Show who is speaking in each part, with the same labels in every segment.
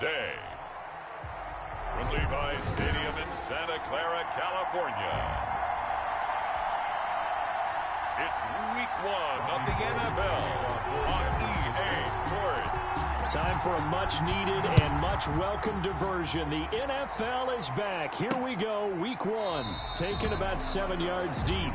Speaker 1: today. From Levi's Stadium in Santa Clara, California. It's Week 1 of the NFL on EA Sports.
Speaker 2: Time for a much-needed and much-welcome diversion. The NFL is back. Here we go, Week 1. Taken about 7 yards deep.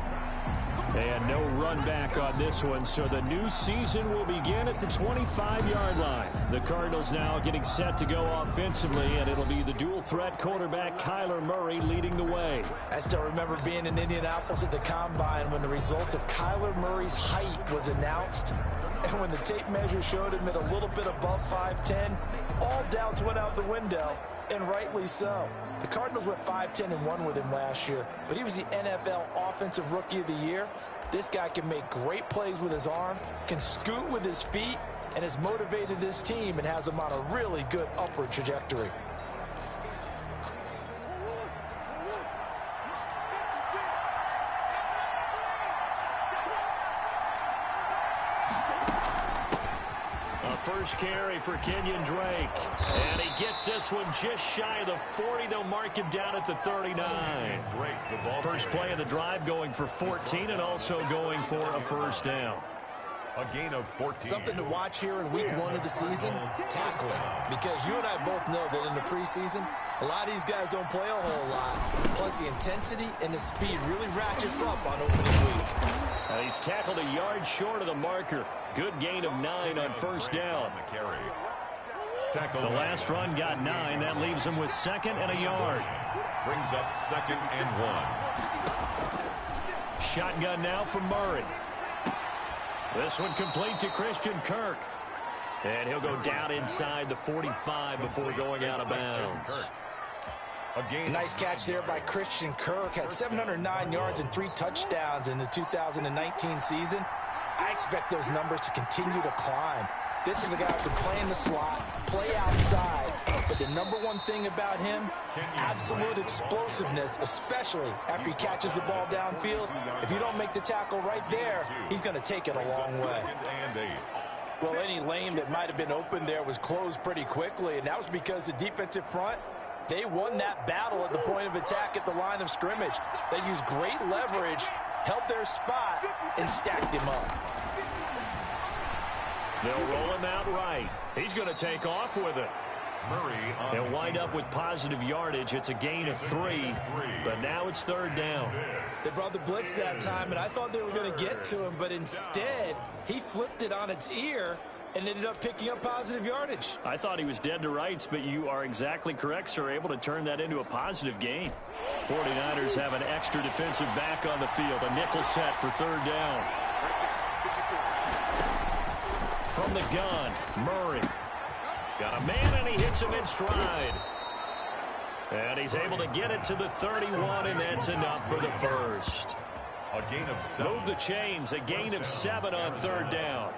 Speaker 2: And no run back on this one, so the new season will begin at the 25-yard line. The Cardinals now getting set to go offensively, and it'll be the dual-threat quarterback Kyler Murray leading the way.
Speaker 3: I still remember being in Indianapolis at the Combine when the result of Kyler Murray's height was announced. And when the tape measure showed him at a little bit above 5'10", all doubts went out the window, and rightly so. The Cardinals went 5-10-1 with him last year, but he was the NFL Offensive Rookie of the Year. This guy can make great plays with his arm, can scoot with his feet, and has motivated this team and has them on a really good upward trajectory.
Speaker 2: First carry for Kenyon Drake. And he gets this one just shy of the 40. They'll mark him down at the 39. First play of the drive going for 14 and also going for a first down.
Speaker 1: A gain of 14.
Speaker 3: Something to watch here in Week 1 of the season, tackling. Because you and I both know that in the preseason, a lot of these guys don't play a whole lot. Plus the intensity and the speed really ratchets up on opening week.
Speaker 2: He's tackled a yard short of the marker. Good gain of 9 on first down. The last run got 9. That leaves him with second and a yard.
Speaker 1: Brings up 2nd and 1.
Speaker 2: Shotgun now for Murray. This one complete to Christian Kirk. And he'll go down inside the 45 before going out of bounds.
Speaker 3: Nice catch there by Christian Kirk. Had 709 yards and 3 touchdowns in the 2019 season. I expect those numbers to continue to climb. This is a guy who can play in the slot, play outside, but the number one thing about him, absolute explosiveness, especially after he catches the ball downfield. If you don't make the tackle right there, he's going to take it a long way. Well, any lane that might have been open there was closed pretty quickly, and that was because the defensive front, they won that battle at the point of attack at the line of scrimmage. They used great leverage, held their spot, and stacked him up.
Speaker 2: They'll roll him out right. He's going to take off with it. They'll wind up with positive yardage. It's a gain of 3, but now it's third down.
Speaker 3: They brought the blitz that time, and I thought they were going to get to him, but instead, he flipped it on its ear and ended up picking up positive yardage.
Speaker 2: I thought he was dead to rights, but you are exactly correct, sir. Able to turn that into a positive gain. 49ers have an extra defensive back on the field. A nickel set for third down. From the gun, Murray. Got a man, and he hits him in stride. And he's able to get it to the 31, and that's enough for the first.
Speaker 1: A gain of 7.
Speaker 2: Move the chains. A gain of 7 on third down.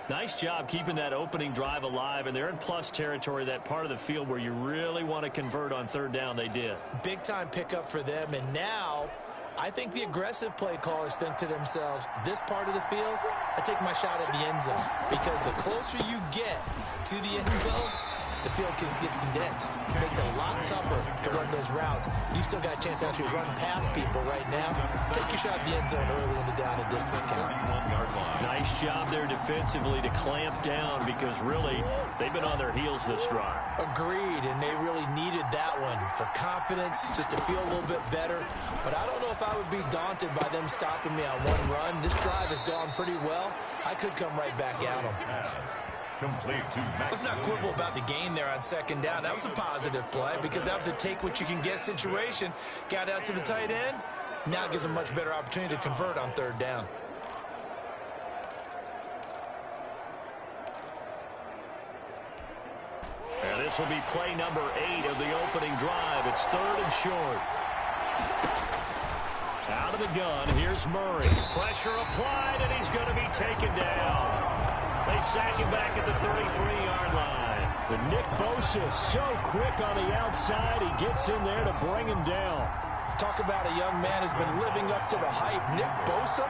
Speaker 2: Nice job keeping that opening drive alive, and they're in plus territory, that part of the field where you really want to convert on third down. They did.
Speaker 3: Big-time pickup for them, and now I think the aggressive play callers think to themselves, this part of the field, I take my shot at the end zone. Because the closer you get to the end zone, the field gets condensed. It makes it a lot tougher to run those routes. You still got a chance to actually run past people right now. Take your shot at the end zone early in the down and distance count.
Speaker 2: Nice job there defensively to clamp down, because really they've been on their heels this drive.
Speaker 3: Agreed, and they really needed that one for confidence, just to feel a little bit better. But I don't know if I would be daunted by them stopping me on one run. This drive has gone pretty well. I could come right back at them. Let's not quibble about the gain there on second down. That was a positive play because that was a take-what-you-can-get situation. Got out to the tight end. Now it gives them a much better opportunity to convert on third down.
Speaker 2: And this will be play number 8 of the opening drive. It's third and short. Out of the gun, here's Murray. Pressure applied, and he's going to be taken down. They sack him back at the 33-yard line. But Nick Bosa so quick on the outside, he gets in there to bring him down.
Speaker 3: Talk about a young man who's been living up to the hype. Nick Bosa,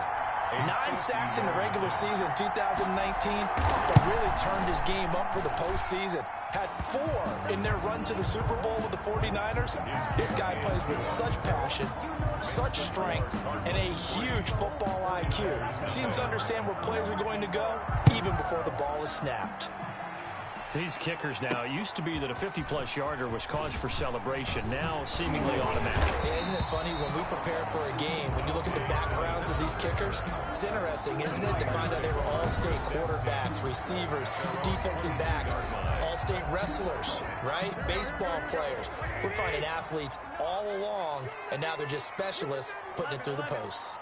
Speaker 3: 9 sacks in the regular season in 2019, but really turned his game up for the postseason. Had 4 in their run to the Super Bowl with the 49ers. This guy plays with such passion, such strength, and a huge football IQ. Seems to understand where players are going to go even before the ball is snapped.
Speaker 2: These kickers now, it used to be that a 50-plus yarder was cause for celebration, now seemingly automatic.
Speaker 3: Yeah, isn't it funny when we prepare for a game, when you look at the backgrounds of these kickers, it's interesting, isn't it, to find out they were all-state quarterbacks, receivers, defensive backs, all-state wrestlers, right? Baseball players. We're finding athletes all along, and now they're just specialists putting it through the posts.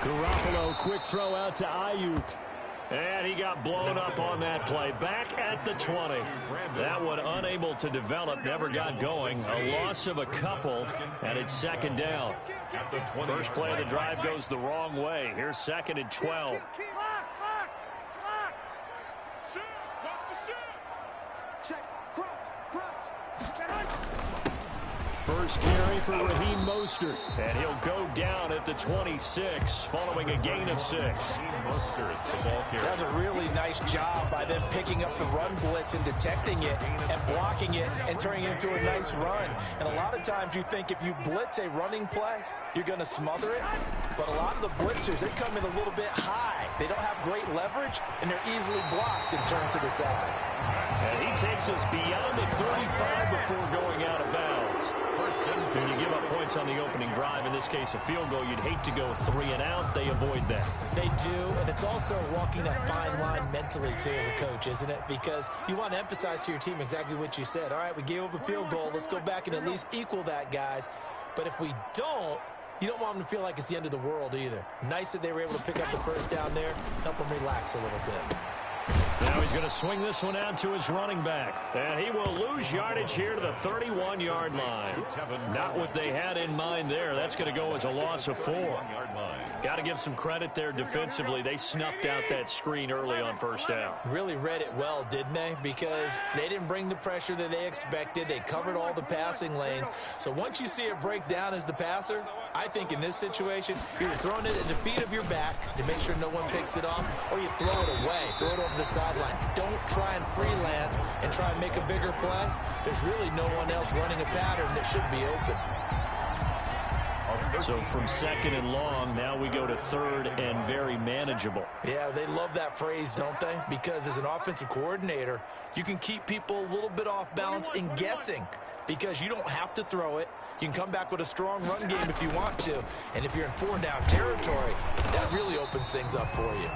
Speaker 2: Garoppolo, quick throw out to Ayuk. And he got blown up on that play. Back at the 20. That one unable to develop, never got going. A loss of a couple, and it's second down. First play of the drive goes the wrong way. Here's second and 12. First carry for Raheem Mostert, and he'll go down at the 26, following a gain of 6.
Speaker 3: That's a really nice job by them picking up the run blitz and detecting it and blocking it and turning it into a nice run. And a lot of times you think if you blitz a running play, you're going to smother it. But a lot of the blitzers, they come in a little bit high. They don't have great leverage, and they're easily blocked and turned to the side.
Speaker 2: And he takes us beyond the 35 before going out of bounds. When you give up points on the opening drive, in this case a field goal, you'd hate to go 3 and out. They avoid that.
Speaker 3: They do, and it's also walking that fine line mentally, too, as a coach, isn't it? Because you want to emphasize to your team exactly what you said. All right, we gave up a field goal. Let's go back and at least equal that, guys. But if we don't, you don't want them to feel like it's the end of the world either. Nice that they were able to pick up the first down there, help them relax a little bit.
Speaker 2: Now he's going to swing this one out to his running back. And he will lose yardage here to the 31-yard line. Not what they had in mind there. That's going to go as a loss of 4. Got to give some credit there defensively. They snuffed out that screen early on first down.
Speaker 3: Really read it well, didn't they? Because they didn't bring the pressure that they expected. They covered all the passing lanes. So once you see it break down as the passer, I think in this situation, you're throwing it at the feet of your back to make sure no one picks it off, or you throw it away, throw it over the sideline. Don't try and freelance and try and make a bigger play. There's really no one else running a pattern that should be open.
Speaker 2: So from second and long, now we go to third and very manageable.
Speaker 3: Yeah, they love that phrase, don't they? Because as an offensive coordinator, you can keep people a little bit off balance and guessing because you don't have to throw it. You can come back with a strong run game if you want to. And if you're in 4-down territory, that really opens things up for you.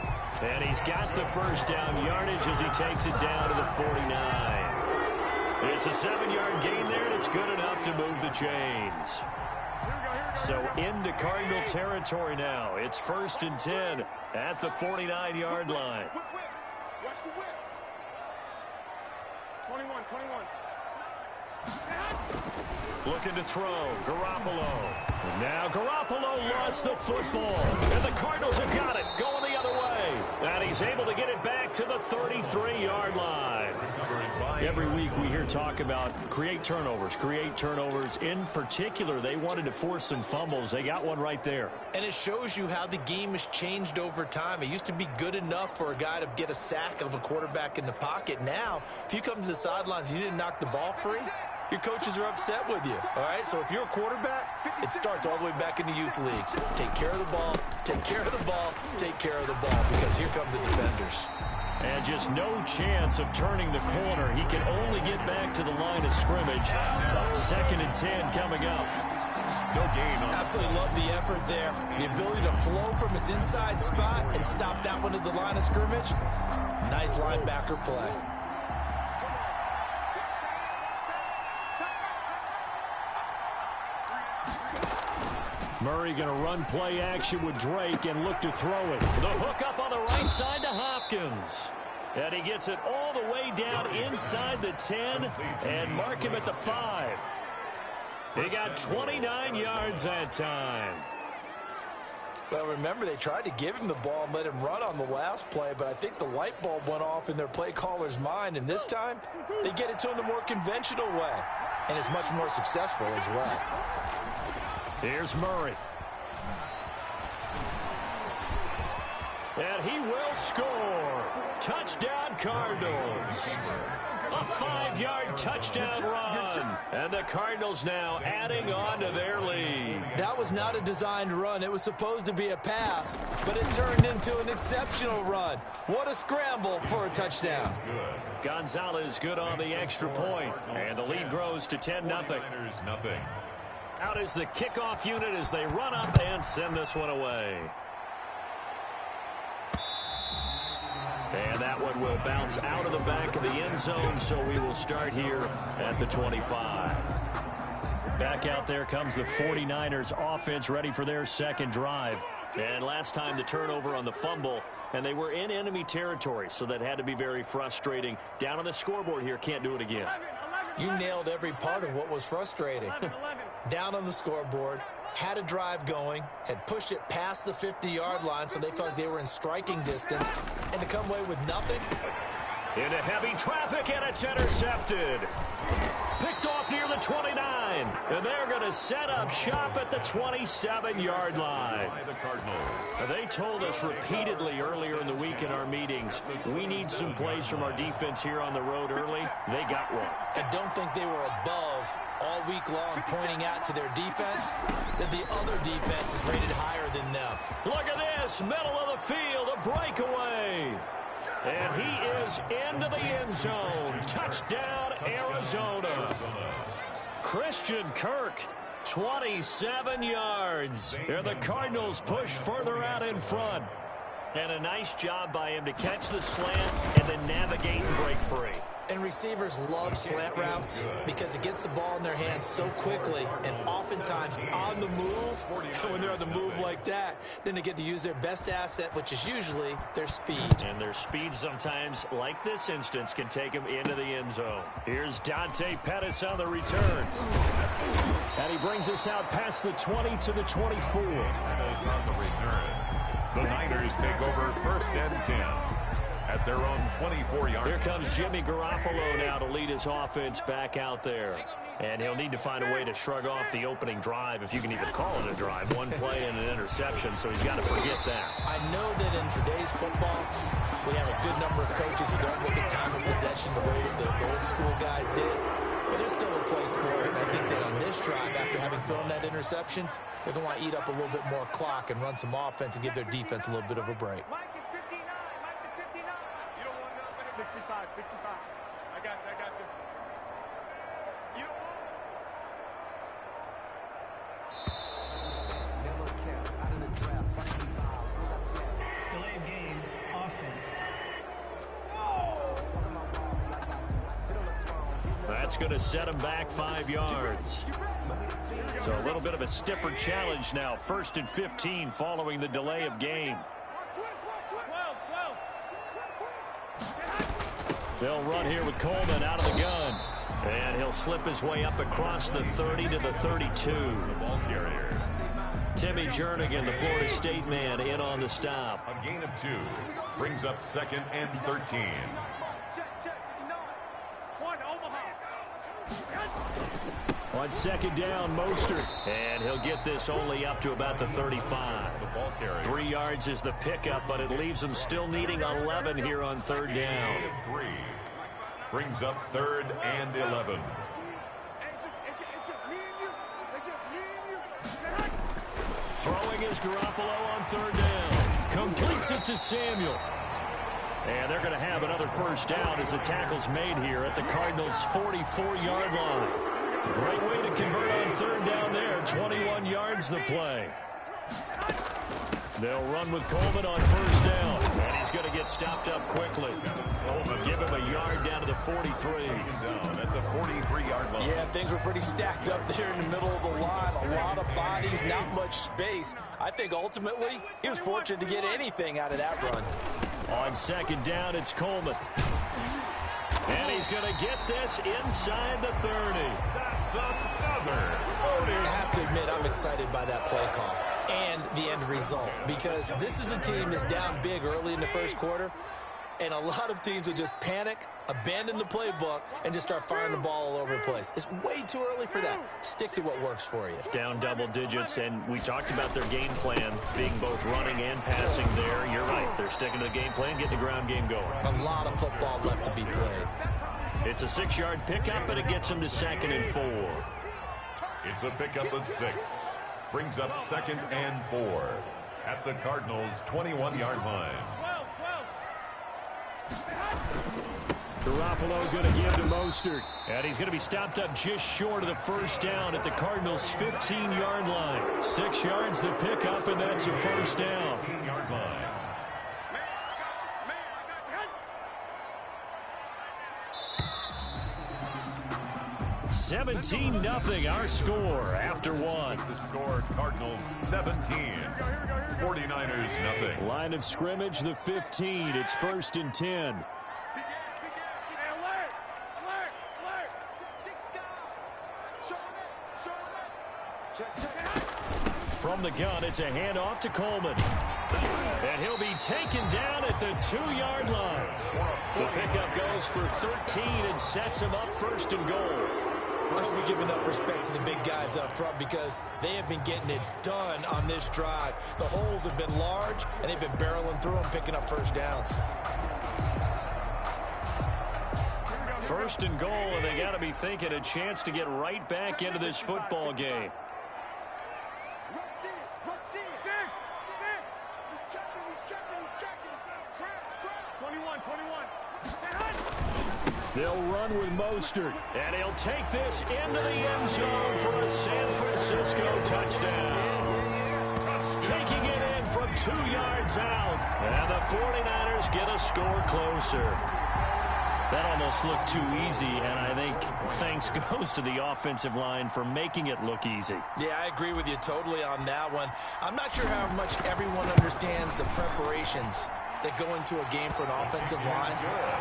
Speaker 2: And he's got the first down yardage as he takes it down to the 49. It's a 7-yard gain there, and it's good enough to move the chains. So into Cardinal territory now. It's 1st and 10 at the 49-yard line.
Speaker 4: Watch the whip. 21.
Speaker 2: Looking to throw. Garoppolo. Now Garoppolo lost the football. And the Cardinals have got it. Going the other way. And he's able to get it back to the 33-yard line. Every week we hear talk about create turnovers. In particular, they wanted to force some fumbles. They got one right there.
Speaker 3: And it shows you how the game has changed over time. It used to be good enough for a guy to get a sack of a quarterback in the pocket. Now, if you come to the sidelines and you didn't knock the ball free, your coaches are upset with you, all right? So if you're a quarterback, it starts all the way back in the youth leagues. Take care of the ball, take care of the ball, take care of the ball, because here come the defenders.
Speaker 2: And just no chance of turning the corner. He can only get back to the line of scrimmage. 2nd and 10 coming up. No gain.
Speaker 3: Absolutely love the effort there. The ability to flow from his inside spot and stop that one at the line of scrimmage. Nice linebacker play.
Speaker 2: Murray going to run play action with Drake and look to throw it. The hook up on the right side to Hopkins. And he gets it all the way down inside the 10 and mark him at the 5. He got 29 yards that time.
Speaker 3: Well, remember, they tried to give him the ball and let him run on the last play, but I think the light bulb went off in their play caller's mind, and this time they get it to him the more conventional way, and it's much more successful as well.
Speaker 2: Here's Murray. And he will score. Touchdown, Cardinals. A 5-yard touchdown run. And the Cardinals now adding on to their lead.
Speaker 3: That was not a designed run. It was supposed to be a pass, but it turned into an exceptional run. What a scramble for a touchdown.
Speaker 2: Gonzalez good on the extra point. And the lead grows to 10-0. Out is the kickoff unit as they run up and send this one away. And that one will bounce out of the back of the end zone, so we will start here at the 25. Back out there comes the 49ers offense ready for their second drive. And last time the turnover on the fumble, and they were in enemy territory, so that had to be very frustrating. Down on the scoreboard here, can't do it again.
Speaker 3: You nailed every part of what was frustrating. Down on the scoreboard, had a drive going, had pushed it past the 50-yard line so they felt like they were in striking distance, and to come away with nothing.
Speaker 2: Into heavy traffic, and it's intercepted. Picked off near the 29, and they're going to set up shop at the 27-yard line. They told us repeatedly earlier in the week in our meetings, we need some plays from our defense here on the road early. They got one.
Speaker 3: I don't think they were above all week long pointing out to their defense that the other defense is rated higher than them.
Speaker 2: Look at this, middle of the field, a breakaway. And he is into the end zone. Touchdown, Arizona. Christian Kirk, 27 yards. And the Cardinals push further out in front. And a nice job by him to catch the slant and then navigate and break free.
Speaker 3: And receivers love slant routes because it gets the ball in their hands so quickly and oftentimes on the move. When they're on the move like that, then they get to use their best asset, which is usually their speed.
Speaker 2: And their speed sometimes, like this instance, can take them into the end zone. Here's Dante Pettis on the return. And he brings us out past the 20 to the 24.
Speaker 1: Pettis on the return. The Niners take over 1st and 10. At their own 24-yard.
Speaker 2: Here comes Jimmy Garoppolo now to lead his offense back out there. And he'll need to find a way to shrug off the opening drive, if you can even call it a drive. One play and an interception, so he's got to forget that.
Speaker 3: I know that in today's football, we have a good number of coaches who don't look at time of possession the way that the old school guys did. But there's still a place for it. And I think that on this drive, after having thrown that interception, they're going to want to eat up a little bit more clock and run some offense and give their defense a little bit of a break.
Speaker 4: 65. I got this. You don't
Speaker 5: delay of game, offense.
Speaker 2: That's going to set him back 5 yards. So a little bit of a stiffer challenge now. 1st and 15 following the delay of game. They'll run here with Coleman out of the gun. And he'll slip his way up across the 30 to the 32. The ball carrier. Timmy Jernigan, the Florida State man, in on the stop.
Speaker 1: A gain of 2 brings up 2nd and 13.
Speaker 2: On 2nd down, Mostert. And he'll get this only up to about the 35.
Speaker 1: The ball carrier.
Speaker 2: 3 yards is the pickup, but it leaves them still needing 11 here on 3rd down.
Speaker 1: 3 brings up 3rd and 11.
Speaker 2: Throwing is Garoppolo on 3rd down. Completes it to Samuel. And they're going to have another 1st down as the tackle's made here at the Cardinals' 44-yard line. Great way to convert on 3rd down there. 21 yards the play. They'll run with Coleman on 1st down. And he's going to get stopped up quickly. Give him a yard down to the 43.
Speaker 1: Down at the 43-yard line.
Speaker 3: Yeah, things were pretty stacked up there in the middle of the line. A lot of bodies, not much space. I think ultimately he was fortunate to get anything out of that run.
Speaker 2: On 2nd down, it's Coleman. And he's going to get this inside the 30.
Speaker 1: That's another.
Speaker 3: I have to admit, I'm excited by that play call and the end result, because this is a team that's down big early in the 1st quarter. And a lot of teams will just panic, abandon the playbook, and just start firing the ball all over the place. It's way too early for that. Stick to what works for you.
Speaker 2: Down double digits, and we talked about their game plan being both running and passing there. You're right. They're sticking to the game plan, getting the ground game going.
Speaker 3: A lot of football left to be played.
Speaker 2: It's a 6-yard pickup, and it gets them to 2nd and 4.
Speaker 1: It's a pickup of 6. Brings up 2nd and 4 at the Cardinals' 21-yard line.
Speaker 2: Garoppolo going to give to Mostert. And he's going to be stopped up just short of the first down at the Cardinals' 15-yard line. 6 yards the pickup, and that's a first down.
Speaker 1: 15-yard line.
Speaker 2: 17-0 our score after 1.
Speaker 1: The score, Cardinals 17. 49ers nothing.
Speaker 2: Line of scrimmage, the 15. It's 1st and 10. From the gun, it's a handoff to Coleman. And he'll be taken down at the 2-yard line. The pickup goes for 13 and sets him up 1st and goal.
Speaker 3: I hope we give enough respect to the big guys up front because they have been getting it done on this drive. The holes have been large, and they've been barreling through them, picking up first downs.
Speaker 2: 1st and goal, and they got to be thinking a chance to get right back into this football game. They'll run with Mostert, and he'll take this into the end zone for a San Francisco touchdown. Taking it in from 2 yards out, and the 49ers get a score closer. That almost looked too easy, and I think thanks goes to the offensive line for making it look easy.
Speaker 3: Yeah, I agree with you totally on that one. I'm not sure how much everyone understands the preparations that go into a game for an offensive line,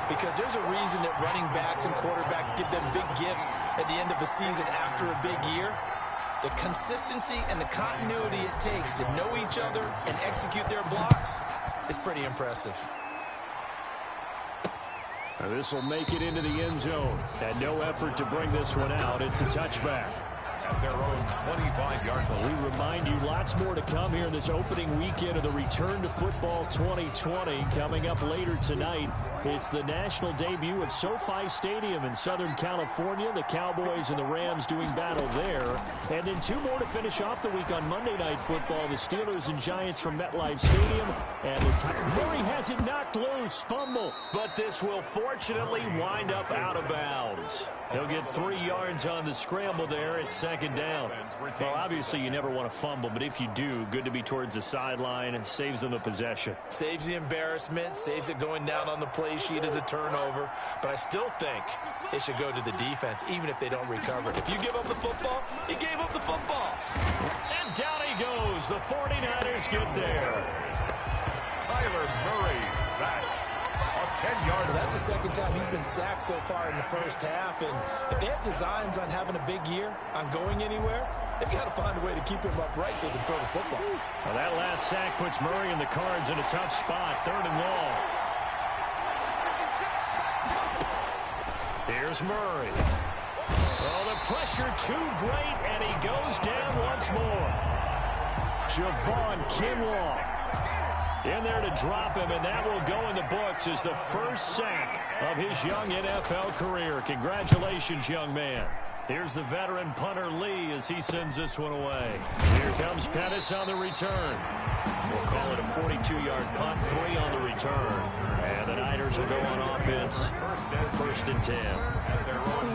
Speaker 3: because there's a reason that running backs and quarterbacks give them big gifts at the end of the season after a big year. The consistency and the continuity it takes to know each other and execute their blocks is pretty impressive.
Speaker 2: This will make it into the end zone, and no effort to bring this one out. It's a touchback.
Speaker 1: At their own 25-yard line.
Speaker 2: We remind you lots more to come here in this opening weekend of the Return to Football 2020. Coming up later tonight, it's the national debut of SoFi Stadium in Southern California. The Cowboys and the Rams doing battle there. And then 2 more to finish off the week on Monday Night Football. The Steelers and Giants from MetLife Stadium. And Murray has it knocked loose. Fumble. But this will fortunately wind up out of bounds. He'll get 3 yards on the scramble there. It's 2nd down. Well, obviously you never want to fumble, but if you do, good to be towards the sideline and saves them the possession.
Speaker 3: Saves the embarrassment, saves it going down on the play sheet as a turnover. But I still think it should go to the defense, even if they don't recover it. If you give up the football, you gave up the football.
Speaker 2: And down he goes. The 49ers get there.
Speaker 1: Kyler Murray sacked. 10-yard.
Speaker 3: Well, that's the 2nd time he's been sacked so far in the first half. And if they have designs on having a big year, on going anywhere, they've got to find a way to keep him upright so they can throw the football.
Speaker 2: Well, that last sack puts Murray and the Cards in a tough spot. 3rd and long. Here's Murray. Oh, the pressure too great, and he goes down once more. Javon Kinlaw in there to drop him, and that will go in the books as the first sack of his young NFL career. Congratulations, young man. Here's the veteran punter Lee as he sends this one away. Here comes Pettis on the return. We'll call it a 42-yard punt, 3 on the return. And the Niners will go on offense. 1st and 10.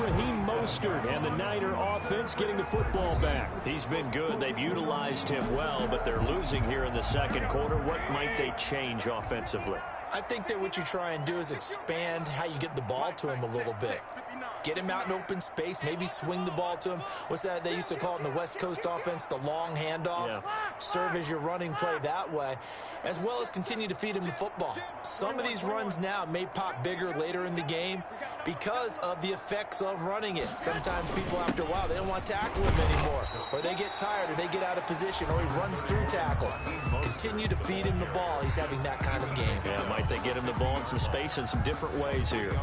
Speaker 2: Raheem Mostert and the Niner offense getting the football back. He's been good. They've utilized him well, but they're losing here in the 2nd quarter. What might they change offensively?
Speaker 3: I think that what you try and do is expand how you get the ball to him a little bit. Get him out in open space, maybe swing the ball to him. What's that they used to call it in the West Coast offense, the long handoff?
Speaker 2: Yeah.
Speaker 3: Serve as your running play that way, as well as continue to feed him the football. Some of these runs now may pop bigger later in the game because of the effects of running it. Sometimes people, after a while, they don't want to tackle him anymore, or they get tired, or they get out of position, or he runs through tackles. Continue to feed him the ball. He's having that kind of game.
Speaker 2: Yeah, might they get him the ball in some space in some different ways here.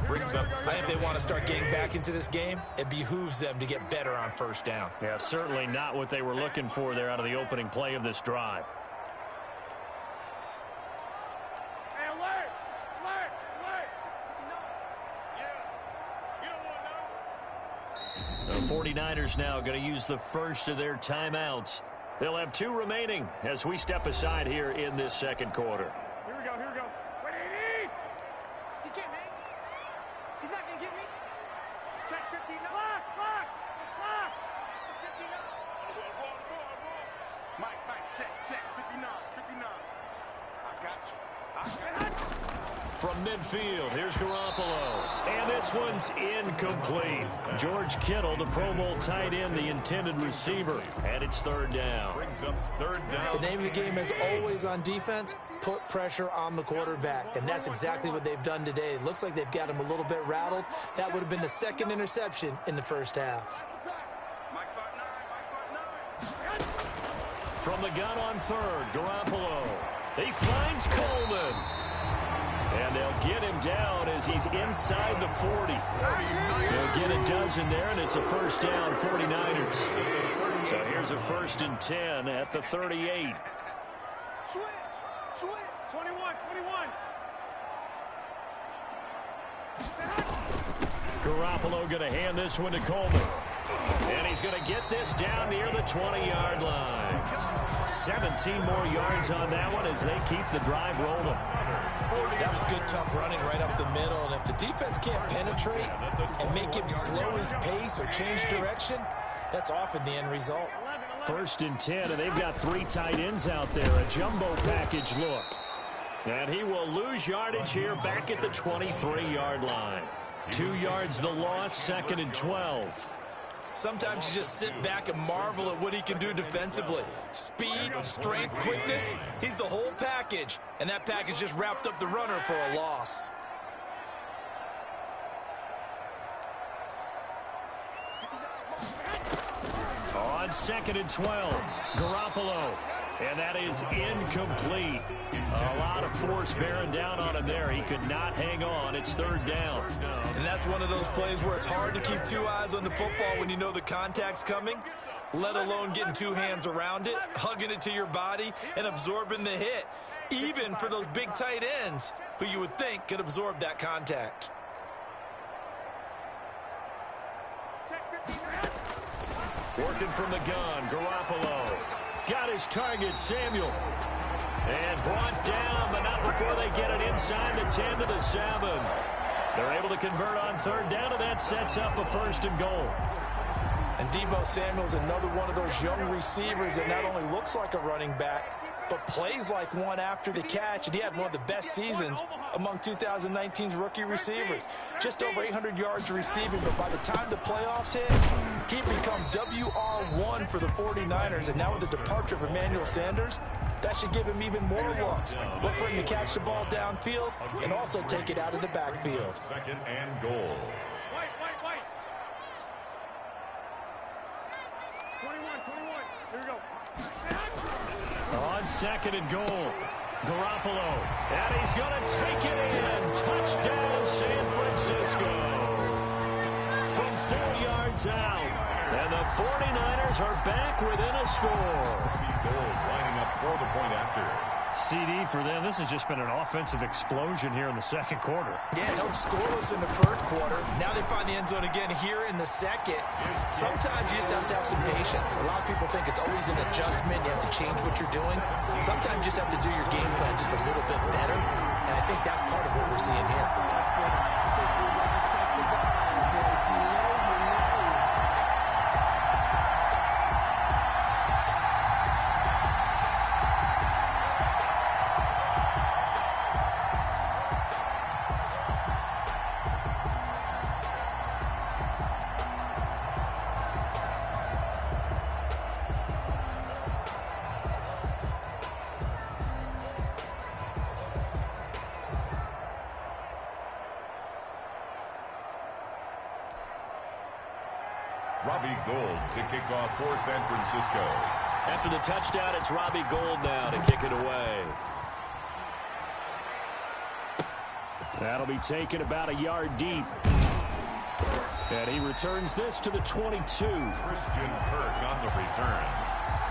Speaker 1: Brings up
Speaker 3: I think if they want to start getting back into this game, it behooves them to get better on first down.
Speaker 2: Yeah, certainly not what they were looking for there out of the opening play of this drive.
Speaker 4: Hey, alert! Alert! Alert!
Speaker 2: The 49ers now going to use the first of their timeouts. They'll have 2 remaining as we step aside here in this second quarter.
Speaker 4: Here we go, here we go. Wait,
Speaker 6: He can't make. He's not going to get me. Check 15.
Speaker 4: Block! Block! Block!
Speaker 6: 59. Mike, check. 59. I got you.
Speaker 2: From midfield, here's Garoppolo. And this one's incomplete. George Kittle, the Pro Bowl tight end, the intended receiver. And it's third down.
Speaker 1: brings up third down.
Speaker 3: The name of the game is always on defense, put pressure on the quarterback. And that's exactly what they've done today. It looks like they've got him a little bit rattled. That would have been the second interception in the first half.
Speaker 6: Mike 5'9".
Speaker 2: From the gun on third, Garoppolo. He finds Coleman. And they'll get him down as he's inside the 40. They'll get a dozen there, and it's a first down, 49ers. So here's a 1st and 10 at the 38.
Speaker 6: Switch.
Speaker 4: 21, 21.
Speaker 2: Garoppolo going to hand this one to Coleman. And he's going to get this down near the 20-yard line. 17 more yards on that one as they keep the drive rolling.
Speaker 3: That was good, tough running right up the middle. And if the defense can't penetrate and make him slow his pace or change direction, that's often the end result.
Speaker 2: 1st and 10, and they've got 3 tight ends out there. A jumbo package look. And he will lose yardage here back at the 23-yard line. 2 yards the loss, 2nd and 12.
Speaker 3: Sometimes you just sit back and marvel at what he can do defensively. Speed, strength, quickness, he's the whole package. And that package just wrapped up the runner for a loss.
Speaker 2: On 2nd and 12, Garoppolo. And that is incomplete. A lot of force bearing down on him there. He could not hang on. It's 3rd down.
Speaker 3: And that's one of those plays where it's hard to keep 2 eyes on the football when you know the contact's coming, let alone getting 2 hands around it, hugging it to your body, and absorbing the hit, even for those big tight ends who you would think could absorb that contact.
Speaker 2: Working from the gun, Garoppolo. Got his target, Samuel. And brought down, but not before they get it inside the 10 to the 7. They're able to convert on 3rd down, and that sets up a 1st and goal.
Speaker 3: And Deebo Samuel's another one of those young receivers that not only looks like a running back, but plays like one after the catch. And he had one of the best seasons among 2019's rookie receivers. Just over 800 yards receiving, but by the time the playoffs hit, he'd become WR1 for the 49ers. And now with the departure of Emmanuel Sanders, that should give him even more looks. Look for him to catch the ball downfield and also take it out of the backfield.
Speaker 1: 2nd and goal.
Speaker 4: White. 21. Here we go.
Speaker 2: On 2nd and goal, Garoppolo. And he's going to take it in. Touchdown, San Francisco. From 4 yards out. And the 49ers are back within a score.
Speaker 1: Gold lining up for the point after.
Speaker 2: CD for them. This has just been an offensive explosion here in the second quarter.
Speaker 3: Yeah, held scoreless in the first quarter. Now they find the end zone again here in the second. Sometimes you just have to have some patience. A lot of people think it's always an adjustment. You have to change what you're doing. Sometimes you just have to do your game plan just a little bit better. And I think that's part of what we're seeing here.
Speaker 1: Robbie Gould to kick off for San Francisco.
Speaker 2: After the touchdown, it's Robbie Gould now to kick it away. That'll be taken about a yard deep. And he returns this to the 22.
Speaker 1: Christian Kirk on the return.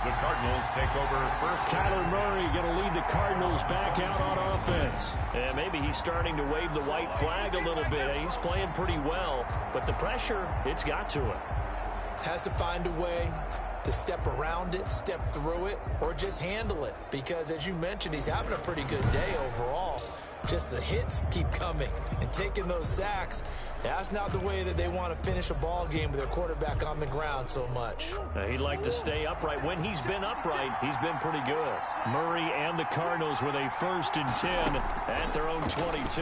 Speaker 1: The Cardinals take over first.
Speaker 2: Kyler Murray going to lead the Cardinals back out on offense. And maybe he's starting to wave the white flag a little bit. He's playing pretty well, but the pressure, it's got to him.
Speaker 3: Has to find a way to step around it, step through it, or just handle it. Because as you mentioned, he's having a pretty good day overall. Just the hits keep coming and taking those sacks. That's not the way that they want to finish a ball game with their quarterback on the ground so much.
Speaker 2: Now, he'd like to stay upright. When he's been upright, he's been pretty good. Murray and the Cardinals with a 1st and 10 at their own 22.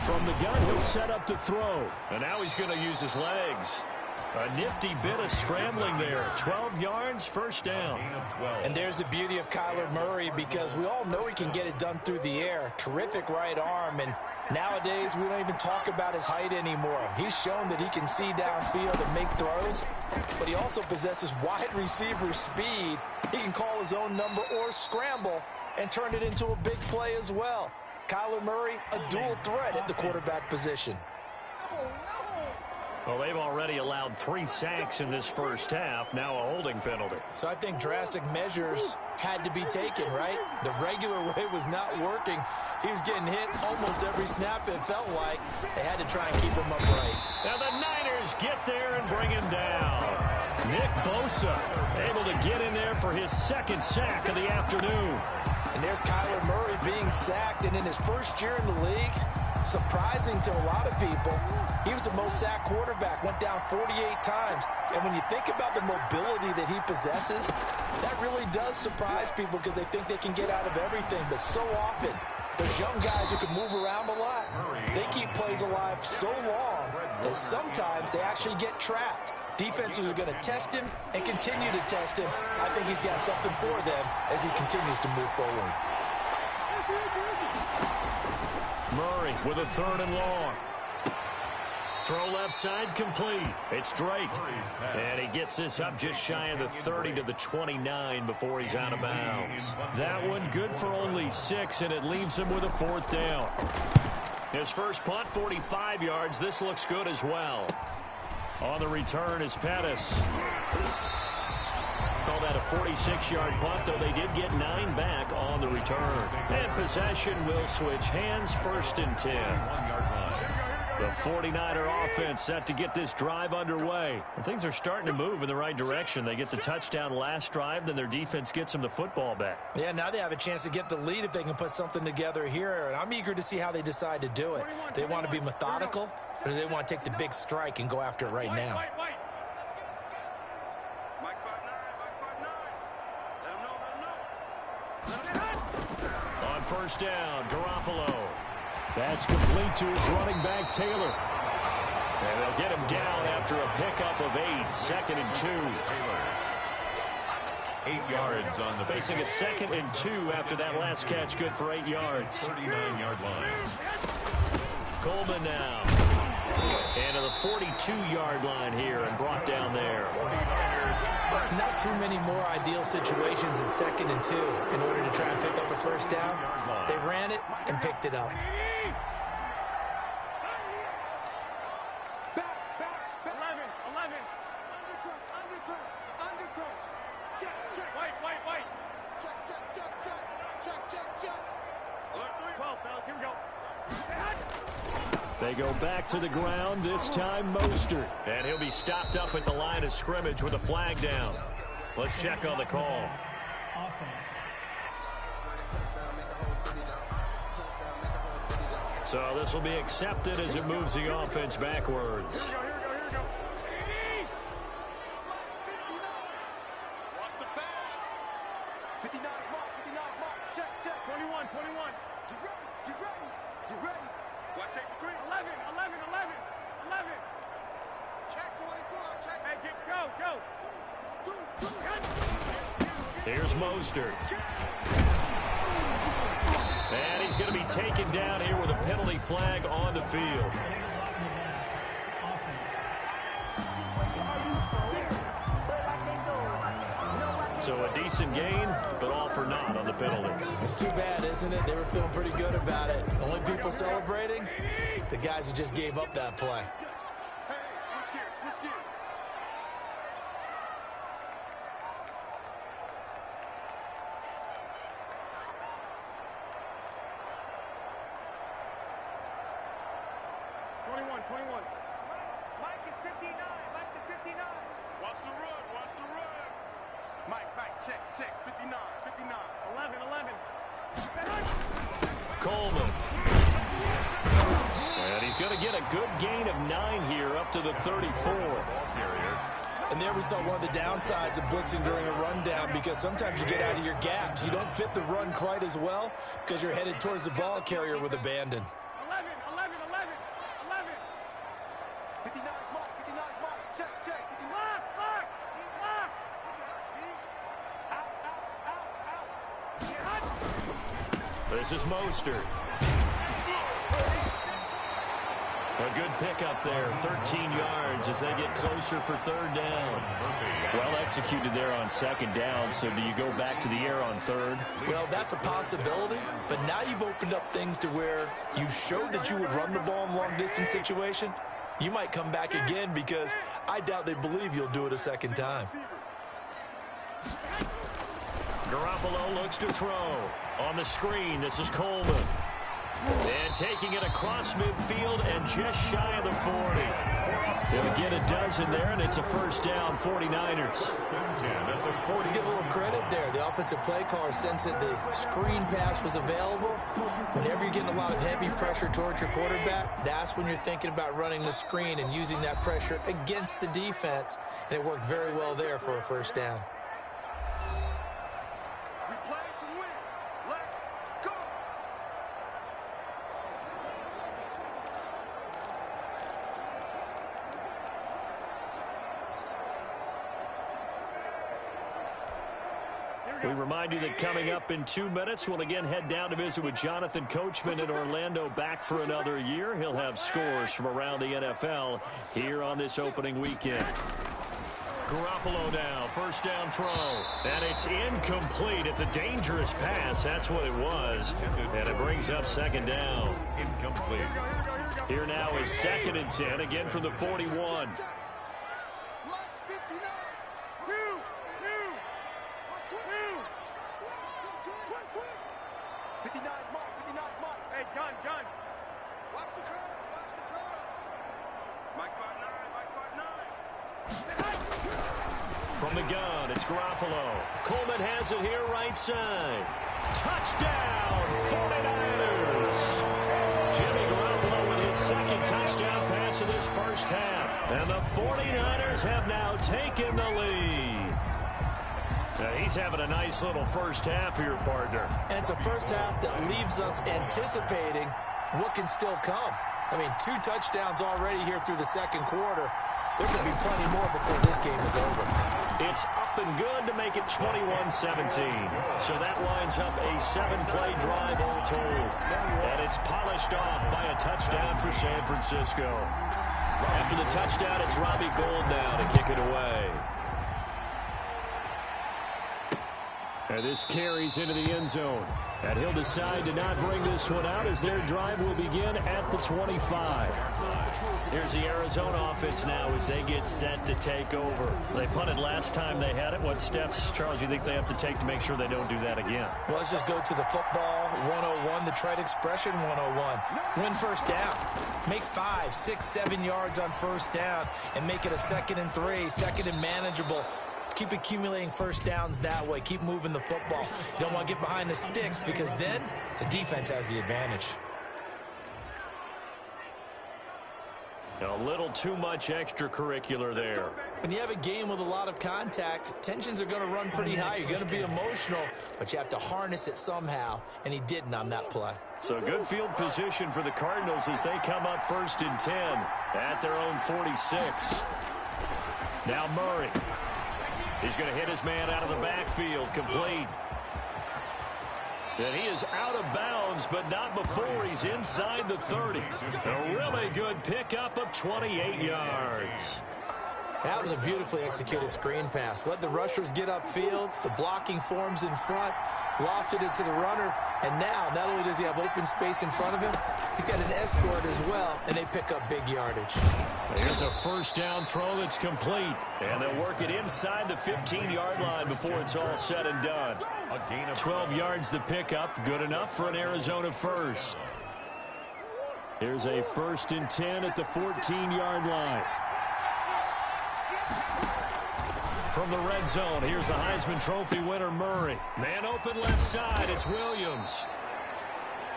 Speaker 2: From the gun, he'll set up to throw. And now he's going to use his legs. A nifty bit of scrambling there. 12 yards, first down.
Speaker 3: And there's the beauty of Kyler Murray, because we all know he can get it done through the air. Terrific right arm, and nowadays we don't even talk about his height anymore. He's shown that he can see downfield and make throws, but he also possesses wide receiver speed. He can call his own number or scramble and turn it into a big play as well. Kyler Murray, a dual threat at the quarterback position.
Speaker 2: Well, they've already allowed 3 sacks in this first half, now a holding penalty.
Speaker 3: So I think drastic measures had to be taken, right? The regular way was not working. He was getting hit almost every snap, it felt like. They had to try and keep him upright.
Speaker 2: Now the Niners get there and bring him down. Nick Bosa able to get in there for his 2nd sack of the afternoon.
Speaker 3: And there's Kyler Murray being sacked, and in his first year in the league, surprising to a lot of people, he was the most sacked quarterback, went down 48 times. And when you think about the mobility that he possesses, that really does surprise people because they think they can get out of everything. But so often, those young guys who can move around a lot, they keep plays alive so long that sometimes they actually get trapped. Defenses are going to test him and continue to test him. I think he's got something for them as he continues to move forward.
Speaker 2: Murray with a 3rd and long. Throw left side complete. It's Drake. And he gets this up just shy of the 30 to the 29 before he's out of bounds. That one good for only 6, and it leaves him with a 4th down. His first punt, 45 yards. This looks good as well. On the return is Pettis. Call that a 46-yard punt, though they did get 9 back on the return. And possession will switch hands, 1st and 10. The 49er offense set to get this drive underway. And things are starting to move in the right direction. They get the touchdown last drive, then their defense gets them the football back.
Speaker 3: Yeah, now they have a chance to get the lead if they can put something together here. And I'm eager to see how they decide to do it. Do they want to be methodical, or do they want to take the big strike and go after it right now?
Speaker 2: On 1st down, Garoppolo. That's complete to his running back, Taylor. And they'll get him down after a pickup of 8, 2nd and 2.
Speaker 1: 8 yards on the
Speaker 2: Facing a 2nd and 2 after that last catch, good for 8 yards.
Speaker 1: 39-yard line.
Speaker 2: Coleman now. And to the 42-yard line here and brought down there.
Speaker 3: Not too many more ideal situations in 2nd and 2 in order to try and pick up a 1st down. They ran it and picked it up.
Speaker 2: They go back to the ground, this time Mostert. And he'll be stopped up at the line of scrimmage with a flag down. Let's check on the call.
Speaker 5: Offense.
Speaker 2: So this will be accepted as it moves the offense backwards.
Speaker 4: Here we go.
Speaker 6: Watch the pass. 59 mark. Check.
Speaker 4: 21.
Speaker 6: Get ready. Watch safety 3.
Speaker 4: 11.
Speaker 6: Check 24. Check.
Speaker 4: Hey, go.
Speaker 2: Here's Mostert. And he's going to be taken down here with a penalty flag on the field.
Speaker 5: Offense.
Speaker 2: So a decent gain, but all for naught on the penalty.
Speaker 3: It's too bad, isn't it? They were feeling pretty good about it. Only people celebrating? The guys who just gave up that play.
Speaker 6: Hey, switch gears, switch gears.
Speaker 4: Mike is 59. Mike the 59.
Speaker 6: Watch the run, watch the run. Mike, check, 59, 59.
Speaker 4: 11.
Speaker 2: Coleman. And he's going to get a good gain of 9 here up to the 34.
Speaker 3: And there we saw one of the downsides of blitzing during a rundown, because sometimes you get out of your gaps. You don't fit the run quite as well because you're headed towards the ball carrier with abandon.
Speaker 4: 11.
Speaker 6: 59 Mike, check. 59.
Speaker 4: Lock.
Speaker 6: Out.
Speaker 2: This is Mostert. A good pickup there, 13 yards as they get closer for third down. Well executed there on second down, so do you go back to the air on third?
Speaker 3: Well, that's a possibility, but now you've opened up things to where you showed that you would run the ball in long-distance situation. You might come back again, because I doubt they believe you'll do it a second time.
Speaker 2: Garoppolo looks to throw. On the screen, this is Coleman. And taking it across midfield and just shy of the 40. He'll get a dozen there, and it's a first down, 49ers.
Speaker 3: Let's give a little credit there. The offensive play caller sensed that the screen pass was available. Whenever you're getting a lot of heavy pressure towards your quarterback, that's when you're thinking about running the screen and using that pressure against the defense. And it worked very well there for a first down.
Speaker 6: We play to win. Let's go.
Speaker 2: We remind you that coming up in 2 minutes, we'll again head down to visit with Jonathan Coachman in Orlando, back for another year. He'll have scores from around the NFL here on this opening weekend. Garoppolo now, first down throw, and it's incomplete. It's a dangerous pass, that's what it was, and it brings up second down.
Speaker 1: Incomplete.
Speaker 2: Here now is 2nd and 10, again from the 41.
Speaker 6: Let's 59.
Speaker 4: 2.
Speaker 6: 59 Mike.
Speaker 4: Hey, gun.
Speaker 6: Watch the curves. Mike 5'9.
Speaker 2: From the gun, it's Garoppolo. Coleman has it here right side. Touchdown, 49ers! Jimmy Garoppolo with his second touchdown pass of this first half. And the 49ers have now taken the lead. Now he's having a nice little first half here, partner.
Speaker 3: And it's a first half that leaves us anticipating what can still come. I mean, 2 touchdowns already here through the second quarter. There could be plenty more before this game is over.
Speaker 2: It's up and good to make it 21-17. So that winds up a 7-play drive all told. And it's polished off by a touchdown for San Francisco. After the touchdown, it's Robbie Gould now to kick it away. And this carries into the end zone. And he'll decide to not bring this one out as their drive will begin at the 25. Here's the Arizona offense now as they get set to take over. They punted last time they had it. What steps, Charles, do you think they have to take to make sure they don't do that again?
Speaker 3: Well, let's just go to the football 101, the trite expression 101. Win first down. Make 5, 6, 7 yards on first down and make it a 2nd and 3, 2nd and manageable. Keep accumulating first downs that way. Keep moving the football. You don't want to get behind the sticks, because then the defense has the advantage.
Speaker 2: A little too much extracurricular there.
Speaker 3: When you have a game with a lot of contact, tensions are going to run pretty high. You're going to be emotional, but you have to harness it somehow, and he didn't on that play.
Speaker 2: So good field position for the Cardinals as they come up 1st and 10 at their own 46. Now Murray. He's going to hit his man out of the backfield, complete. And he is out of bounds, but not before he's inside the 30. A really good pickup of 28 yards.
Speaker 3: That was a beautifully executed screen pass. Let the rushers get upfield. The blocking forms in front. Lofted it to the runner. And now, not only does he have open space in front of him, he's got an escort as well, and they pick up big yardage.
Speaker 2: Here's a first down throw that's complete. And they'll work it inside the 15-yard line before it's all said and done.
Speaker 1: A gain of
Speaker 2: 12 yards the pickup. Good enough for an Arizona first. Here's a 1st and 10 at the 14-yard line. From the red zone, here's the Heisman Trophy winner, Murray. Man open left side, it's Williams.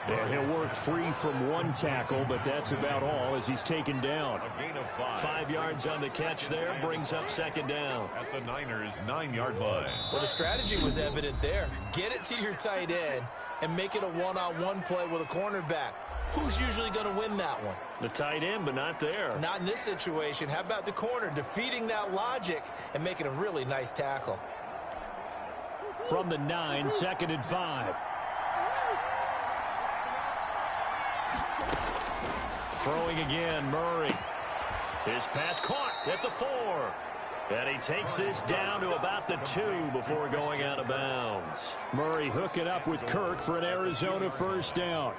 Speaker 2: And he'll work free from one tackle, but that's about all as he's taken down.
Speaker 1: a gain of 5.
Speaker 2: 5 yards on the catch there, brings up 2nd down.
Speaker 1: At the Niners' 9-yard line.
Speaker 3: Well, the strategy was evident there. Get it to your tight end and make it a one-on-one play with a cornerback. Who's usually going to win that one?
Speaker 2: The tight end, but not there.
Speaker 3: Not in this situation. How about the corner defeating that logic and making a really nice tackle?
Speaker 2: From the 9, 2nd and 5. Throwing again, Murray. His pass caught at the 4. And he takes this down to about the 2 before going out of bounds. Murray hooking up with Kirk for an Arizona first down.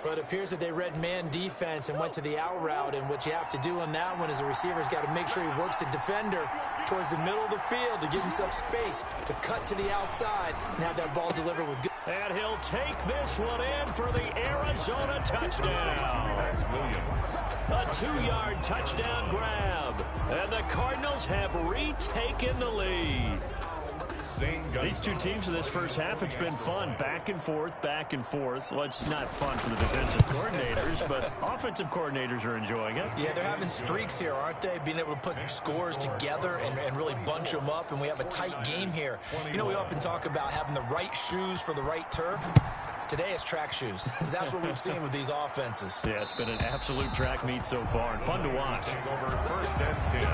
Speaker 3: But it appears that they read man defense and went to the out route, and what you have to do on that one is the receiver's got to make sure he works the defender towards the middle of the field to give himself space to cut to the outside and have that ball delivered with good.
Speaker 2: And he'll take this one in for the Arizona touchdown.
Speaker 1: That's Williams.
Speaker 2: A 2-yard touchdown grab. And the Cardinals have retaken the lead. These two teams in this first half, it's been fun. Back and forth, back and forth. Well, it's not fun for the defensive coordinators, but offensive coordinators are enjoying it.
Speaker 3: Yeah, they're having streaks here, aren't they? Being able to put scores together and really bunch them up, and we have a tight game here. You know, we often talk about having the right shoes for the right turf. Today it's track shoes. That's what we've seen with these offenses.
Speaker 2: Yeah, it's been an absolute track meet so far, and fun to watch.
Speaker 1: Over 1st and 10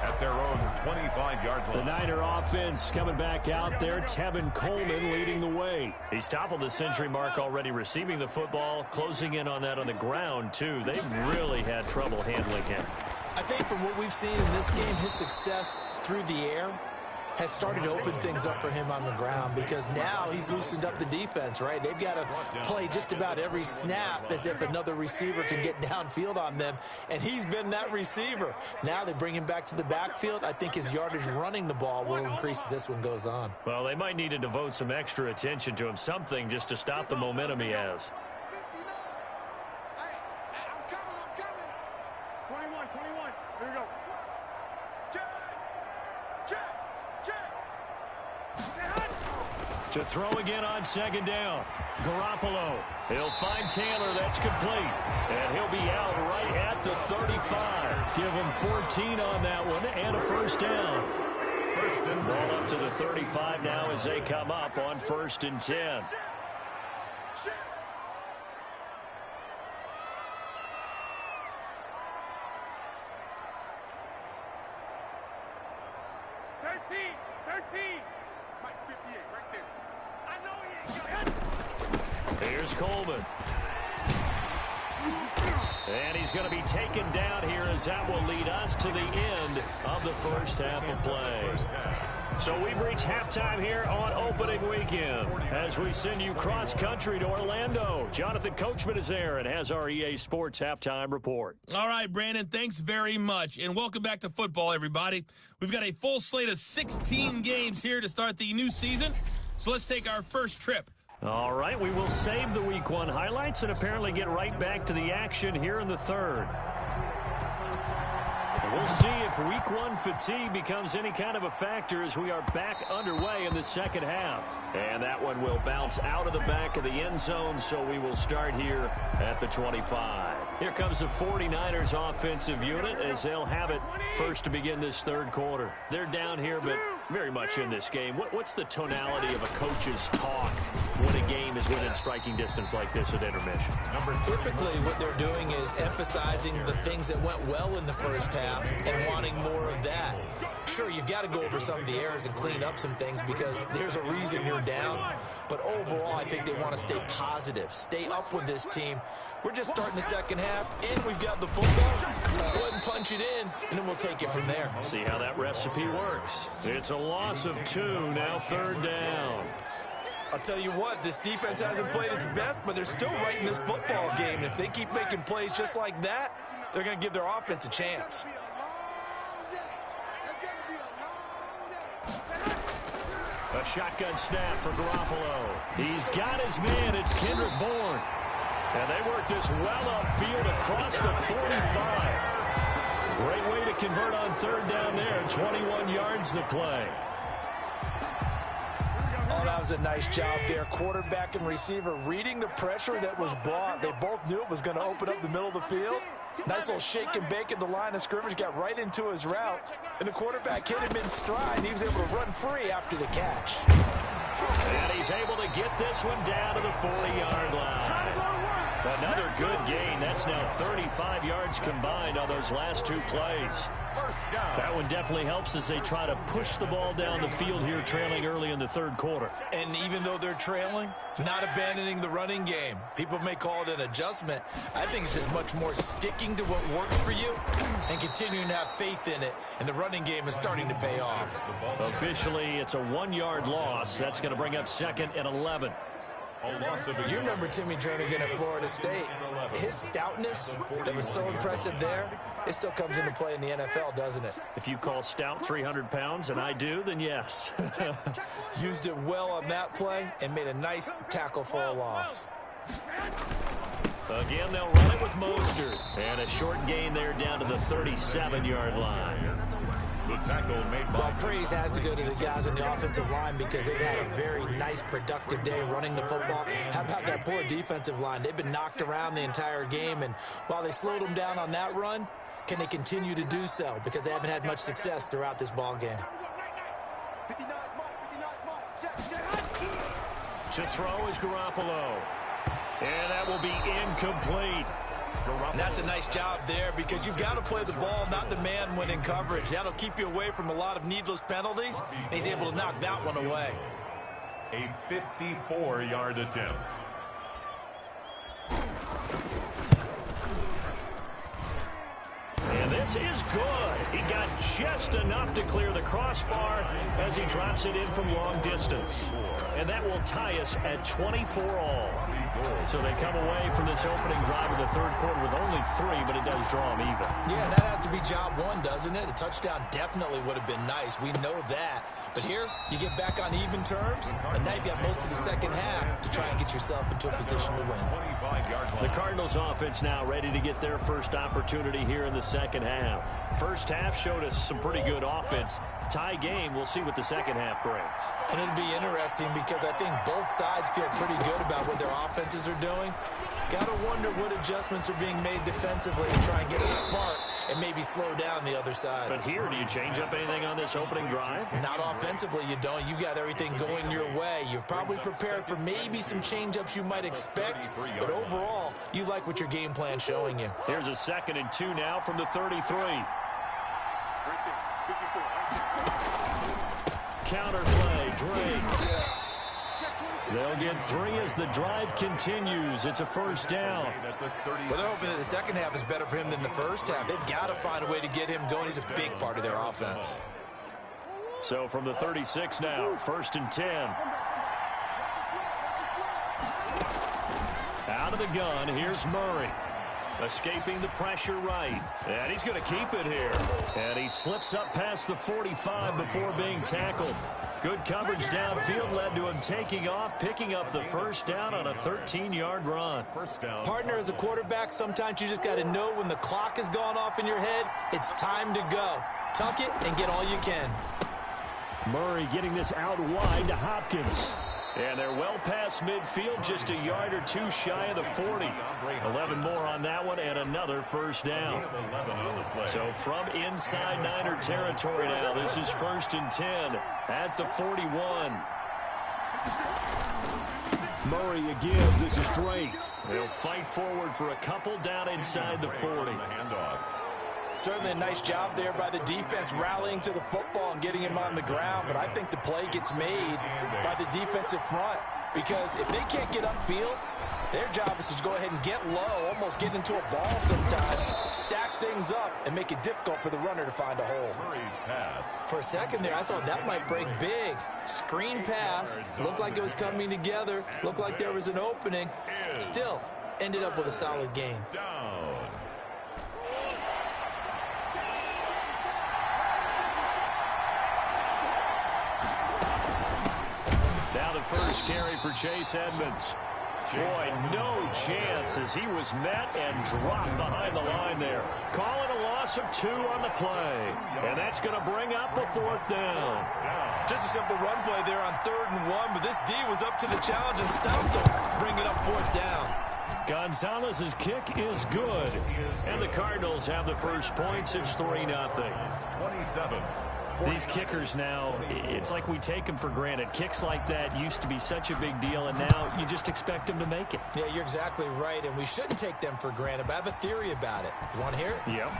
Speaker 1: at their own 25-yard line.
Speaker 2: The Niner offense coming back out there. Tevin Coleman leading the way. He's toppled the century mark already receiving the football, closing in on that on the ground, too. They've really had trouble handling him.
Speaker 3: I think from what we've seen in this game, his success through the air has started to open things up for him on the ground, because now he's loosened up the defense, right? They've got to play just about every snap as if another receiver can get downfield on them, and he's been that receiver. Now they bring him back to the backfield. I think his yardage running the ball will increase as this one goes on.
Speaker 2: Well, they might need to devote some extra attention to him, something just to stop the momentum he has.
Speaker 6: 21. Here we go.
Speaker 2: To throw again on 2nd down. Garoppolo. He'll find Taylor. That's complete. And he'll be out right at the 35. Give him 14 on that one and a first down. Ball up to the 35 now as they come up on 1st and 10. Here's Coleman. And he's going to be taken down here as that will lead us to the end of the first half of play. So we've reached halftime here on opening weekend as we send you cross-country to Orlando. Jonathan Coachman is there and has our EA Sports halftime report.
Speaker 7: All right, Brandon, thanks very much. And welcome back to football, everybody. We've got a full slate of 16 games here to start the new season. So let's take our first trip.
Speaker 2: All right, we will save the Week 1 highlights and apparently get right back to the action here in the third. We'll see if Week 1 fatigue becomes any kind of a factor as we are back underway in the second half. And that one will bounce out of the back of the end zone, so we will start here at the 25. Here comes the 49ers offensive unit as they'll have it first to begin this third quarter. They're down here, but very much in this game. What's the tonality of a coach's talk when a game is within striking distance like this at intermission?
Speaker 3: Typically, what they're doing is emphasizing the things that went well in the first half and wanting more of that. Sure, you've got to go over some of the errors and clean up some things because there's a reason you're down. But overall, I think they want to stay positive, stay up with this team. We're just starting the second half, and we've got the football. Let's go ahead and punch it in, and then we'll take it from there.
Speaker 2: See how that recipe works. It's a loss of 2, now third down.
Speaker 3: I'll tell you what, this defense hasn't played its best, but they're still right in this football game. And if they keep making plays just like that, they're going to give their offense a chance.
Speaker 2: A shotgun snap for Garoppolo. He's got his man. It's Kendrick Bourne. And they work this well upfield across the 45. Great way to convert on third down there. 21 yards to play.
Speaker 3: Oh, that was a nice job there. Quarterback and receiver reading the pressure that was brought. They both knew it was going to open up the middle of the field. Nice little shake and bake at the line of scrimmage. Got right into his route. And the quarterback hit him in stride. And he was able to run free after the catch.
Speaker 2: And he's able to get this one down to the 40-yard line. Another good gain. That's now 35 yards combined on those last 2 plays. That one definitely helps as they try to push the ball down the field here, trailing early in the third quarter.
Speaker 3: And even though they're trailing, not abandoning the running game. People may call it an adjustment. I think it's just much more sticking to what works for you and continuing to have faith in it. And the running game is starting to pay off.
Speaker 2: Officially, it's a 1-yard loss. That's going to bring up 2nd and 11.
Speaker 3: You remember Timmy Jernigan at Florida State. His stoutness that was so impressive there, it still comes into play in the NFL, doesn't it?
Speaker 2: If you call stout 300 pounds, and I do, then yes.
Speaker 3: Used it well on that play and made a nice tackle for a loss.
Speaker 2: Again, they'll run it with Mostert. And a short gain there down to the 37-yard line.
Speaker 1: The tackle made by...
Speaker 3: Well, praise has to go to the guys on the offensive line because they've had a very nice, productive day running the football. How about that poor defensive line? They've been knocked around the entire game, and while they slowed them down on that run, can they continue to do so? Because they haven't had much success throughout this ball game.
Speaker 2: To throw is Garoppolo. And that will be incomplete.
Speaker 3: And that's a nice job there because you've got to play the ball, not the man when in coverage. That'll keep you away from a lot of needless penalties, and he's able to knock that one away.
Speaker 1: A 54-yard attempt.
Speaker 2: And this is good. He got just enough to clear the crossbar as he drops it in from long distance. And that will tie us at 24 all. So they come away from this opening drive in the third quarter with only 3, but it does draw them even.
Speaker 3: Yeah, that has to be job 1, doesn't it? A touchdown definitely would have been nice. We know that. But here, you get back on even terms, and now you've got most of the second half to try and get yourself into a position to win.
Speaker 2: The Cardinals offense now ready to get their first opportunity here in the second half. First half showed us some pretty good offense. Tie game, we'll see what the second half brings.
Speaker 3: And it'll be interesting because I think both sides feel pretty good about what their offenses are doing. Got to wonder what adjustments are being made defensively to try and get a spark and maybe slow down the other side.
Speaker 2: But here, do you change up anything on this opening drive?
Speaker 3: Not offensively, you don't. You got everything going your way. You've probably prepared for maybe some change-ups you might expect, but overall, you like what your game plan's showing you.
Speaker 2: Here's a 2nd and 2 now from the 33. Counter play, Drake. They'll get 3 as the drive continues. It's a first down.
Speaker 3: Well, they're hoping that the second half is better for him than the first half. They've got to find a way to get him going. He's a big part of their offense.
Speaker 2: So from the 36 now, 1st and 10. Out of the gun, here's Murray. Escaping the pressure right. And he's going to keep it here. And he slips up past the 45 before being tackled. Good coverage downfield led to him taking off, picking up the first down on a 13-yard run.
Speaker 3: Partner, as a quarterback, sometimes you just got to know when the clock has gone off in your head, it's time to go. Tuck it and get all you can.
Speaker 2: Murray getting this out wide to Hopkins. And they're well past midfield, just a yard or 2 shy of the 40. 11 more on that one, and another first down. So from inside Niner territory now, this is 1st and 10 at the 41. Murray again. This is Drake. They'll fight forward for a couple down inside the 40.
Speaker 1: Handoff.
Speaker 3: Certainly a nice job there by the defense rallying to the football and getting him on the ground, but I think the play gets made by the defensive front because if they can't get upfield, their job is to go ahead and get low, almost get into a ball sometimes, stack things up, and make it difficult for the runner to find a hole.
Speaker 1: Murray's pass.
Speaker 3: For a second there, I thought that might break big. Screen pass, looked like it was coming together, looked like there was an opening. Still, ended up with a solid gain.
Speaker 1: Down.
Speaker 2: Now the first carry for Chase Edmonds. Boy, no chance as he was met and dropped behind the line there. Calling a loss of 2 on the play. And that's going to bring up a 4th down.
Speaker 3: Just a simple run play there on 3rd and 1, but this D was up to the challenge and stopped him. Bring it up 4th down.
Speaker 2: Gonzalez's kick is good. And the Cardinals have the first points. It's 3-0.
Speaker 1: 27.
Speaker 2: These kickers now, it's like we take them for granted. Kicks like that used to be such a big deal, and now you just expect them to make it.
Speaker 3: Yeah, you're exactly right, and we shouldn't take them for granted, but I have a theory about it. You want to hear it?
Speaker 2: Yep.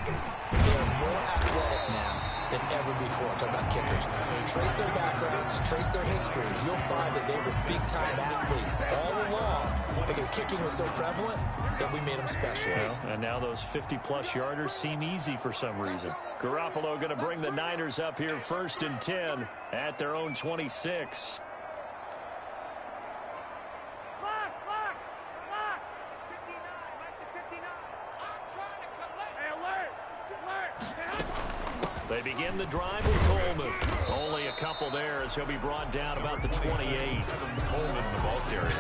Speaker 3: They're more athletic now than ever before. Talk about kickers. Trace their backgrounds, trace their history. You'll find that they were big-time athletes all along, but their kicking was so prevalent that we made them specialists.
Speaker 2: Well, and now those 50-plus yarders seem easy for some reason. Garoppolo going to bring the Niners up here 1st and 10 at their own 26.
Speaker 4: Lock. 59, Mike to 59. I'm trying to collect. Hey, alert.
Speaker 2: They begin the drive with Coleman. Only a couple there as he'll be brought down about the 28.
Speaker 1: Coleman, the ball carrier.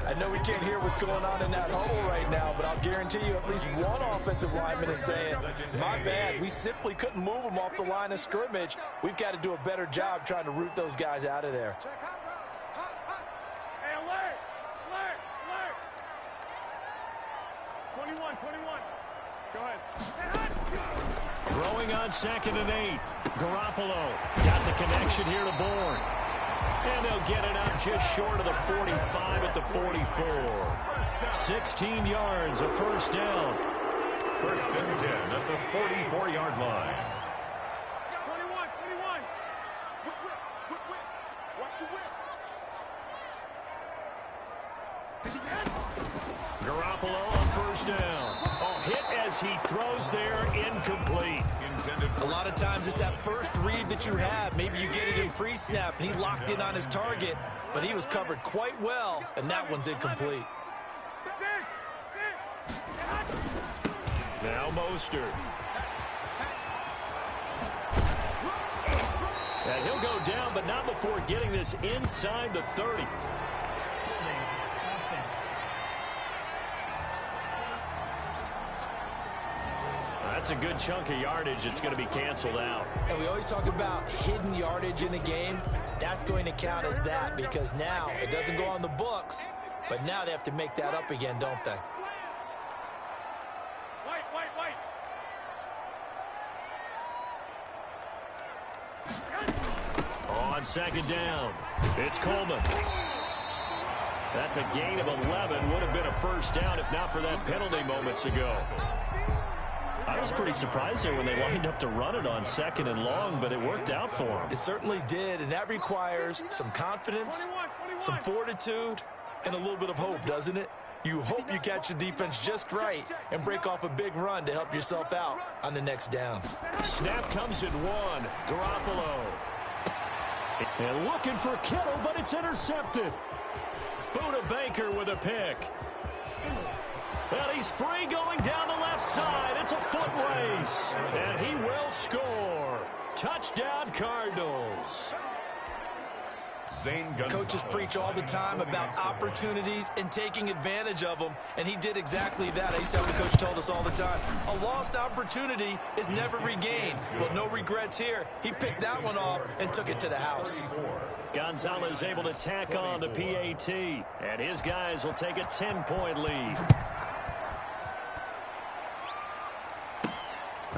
Speaker 3: I know we can't hear what's going on in that huddle right now, but I'll guarantee you at least one offensive lineman is saying, my bad, we simply couldn't move them off the line of scrimmage. We've got to do a better job trying to root those guys out of there.
Speaker 4: Hey, alert. 21. Go ahead.
Speaker 2: Throwing on 2nd and 8. Garoppolo got the connection here to Bourne. And they'll get it up just short of the 45 at the 44. 16 yards, a first down.
Speaker 1: 1st and 10 at the 44-yard line.
Speaker 4: 21. Watch the whip.
Speaker 2: Garoppolo on 1st down. Oh, hit as he throws there, incomplete.
Speaker 3: A lot of times it's that first read that you have. Maybe you get it in pre-snap, and he locked in on his target, but he was covered quite well, and that one's incomplete.
Speaker 2: Now Mostert. And he'll go down, but not before getting this inside the 30. That's a good chunk of yardage. It's going to be canceled out.
Speaker 3: And we always talk about hidden yardage in a game. That's going to count as that because now it doesn't go on the books, but now they have to make that up again, don't they?
Speaker 4: White.
Speaker 2: On 2nd down, it's Coleman. That's a gain of 11. Would have been a first down if not for that penalty moments ago. I was pretty surprised there when they lined up to run it on 2nd and long, but it worked out for them.
Speaker 3: It certainly did, and that requires some confidence, some fortitude, and a little bit of hope, doesn't it? You hope you catch the defense just right and break off a big run to help yourself out on the next down.
Speaker 2: Snap comes in 1. Garoppolo. And looking for Kittle, but it's intercepted. Buda Baker with a pick. And he's free going down the left side. It's a foot race. And he will score. Touchdown, Cardinals.
Speaker 3: Coaches preach all the time about opportunities and taking advantage of them, and he did exactly that. I used to have a coach told us all the time, a lost opportunity is never regained. Well, no regrets here. He picked that one off and took it to the house.
Speaker 2: Gonzalez able to tack on the PAT, and his guys will take a 10-point lead.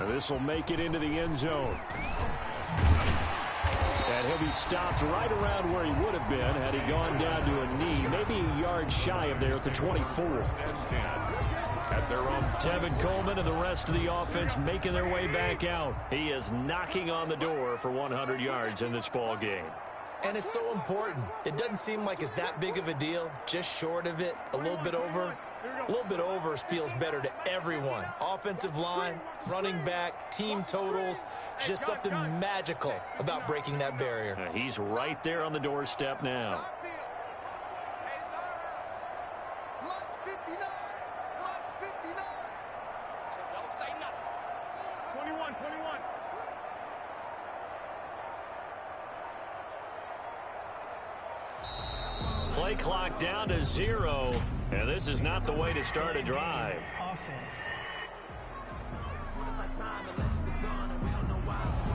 Speaker 2: This will make it into the end zone. And he'll be stopped right around where he would have been had he gone down to a knee, maybe a yard shy of there at the 24.
Speaker 1: At their own.
Speaker 2: Tevin Coleman and the rest of the offense making their way back out. He is knocking on the door for 100 yards in this ball game.
Speaker 3: And it's so important. It doesn't seem like it's that big of a deal, just short of it, a little bit over. A little bit over feels better to everyone. Offensive line, running back, team totals, just something magical about breaking that barrier.
Speaker 2: He's right there on the doorstep now.
Speaker 4: 21.
Speaker 2: Play clock down to 0, and this is not the way to start a drive.
Speaker 5: Offense.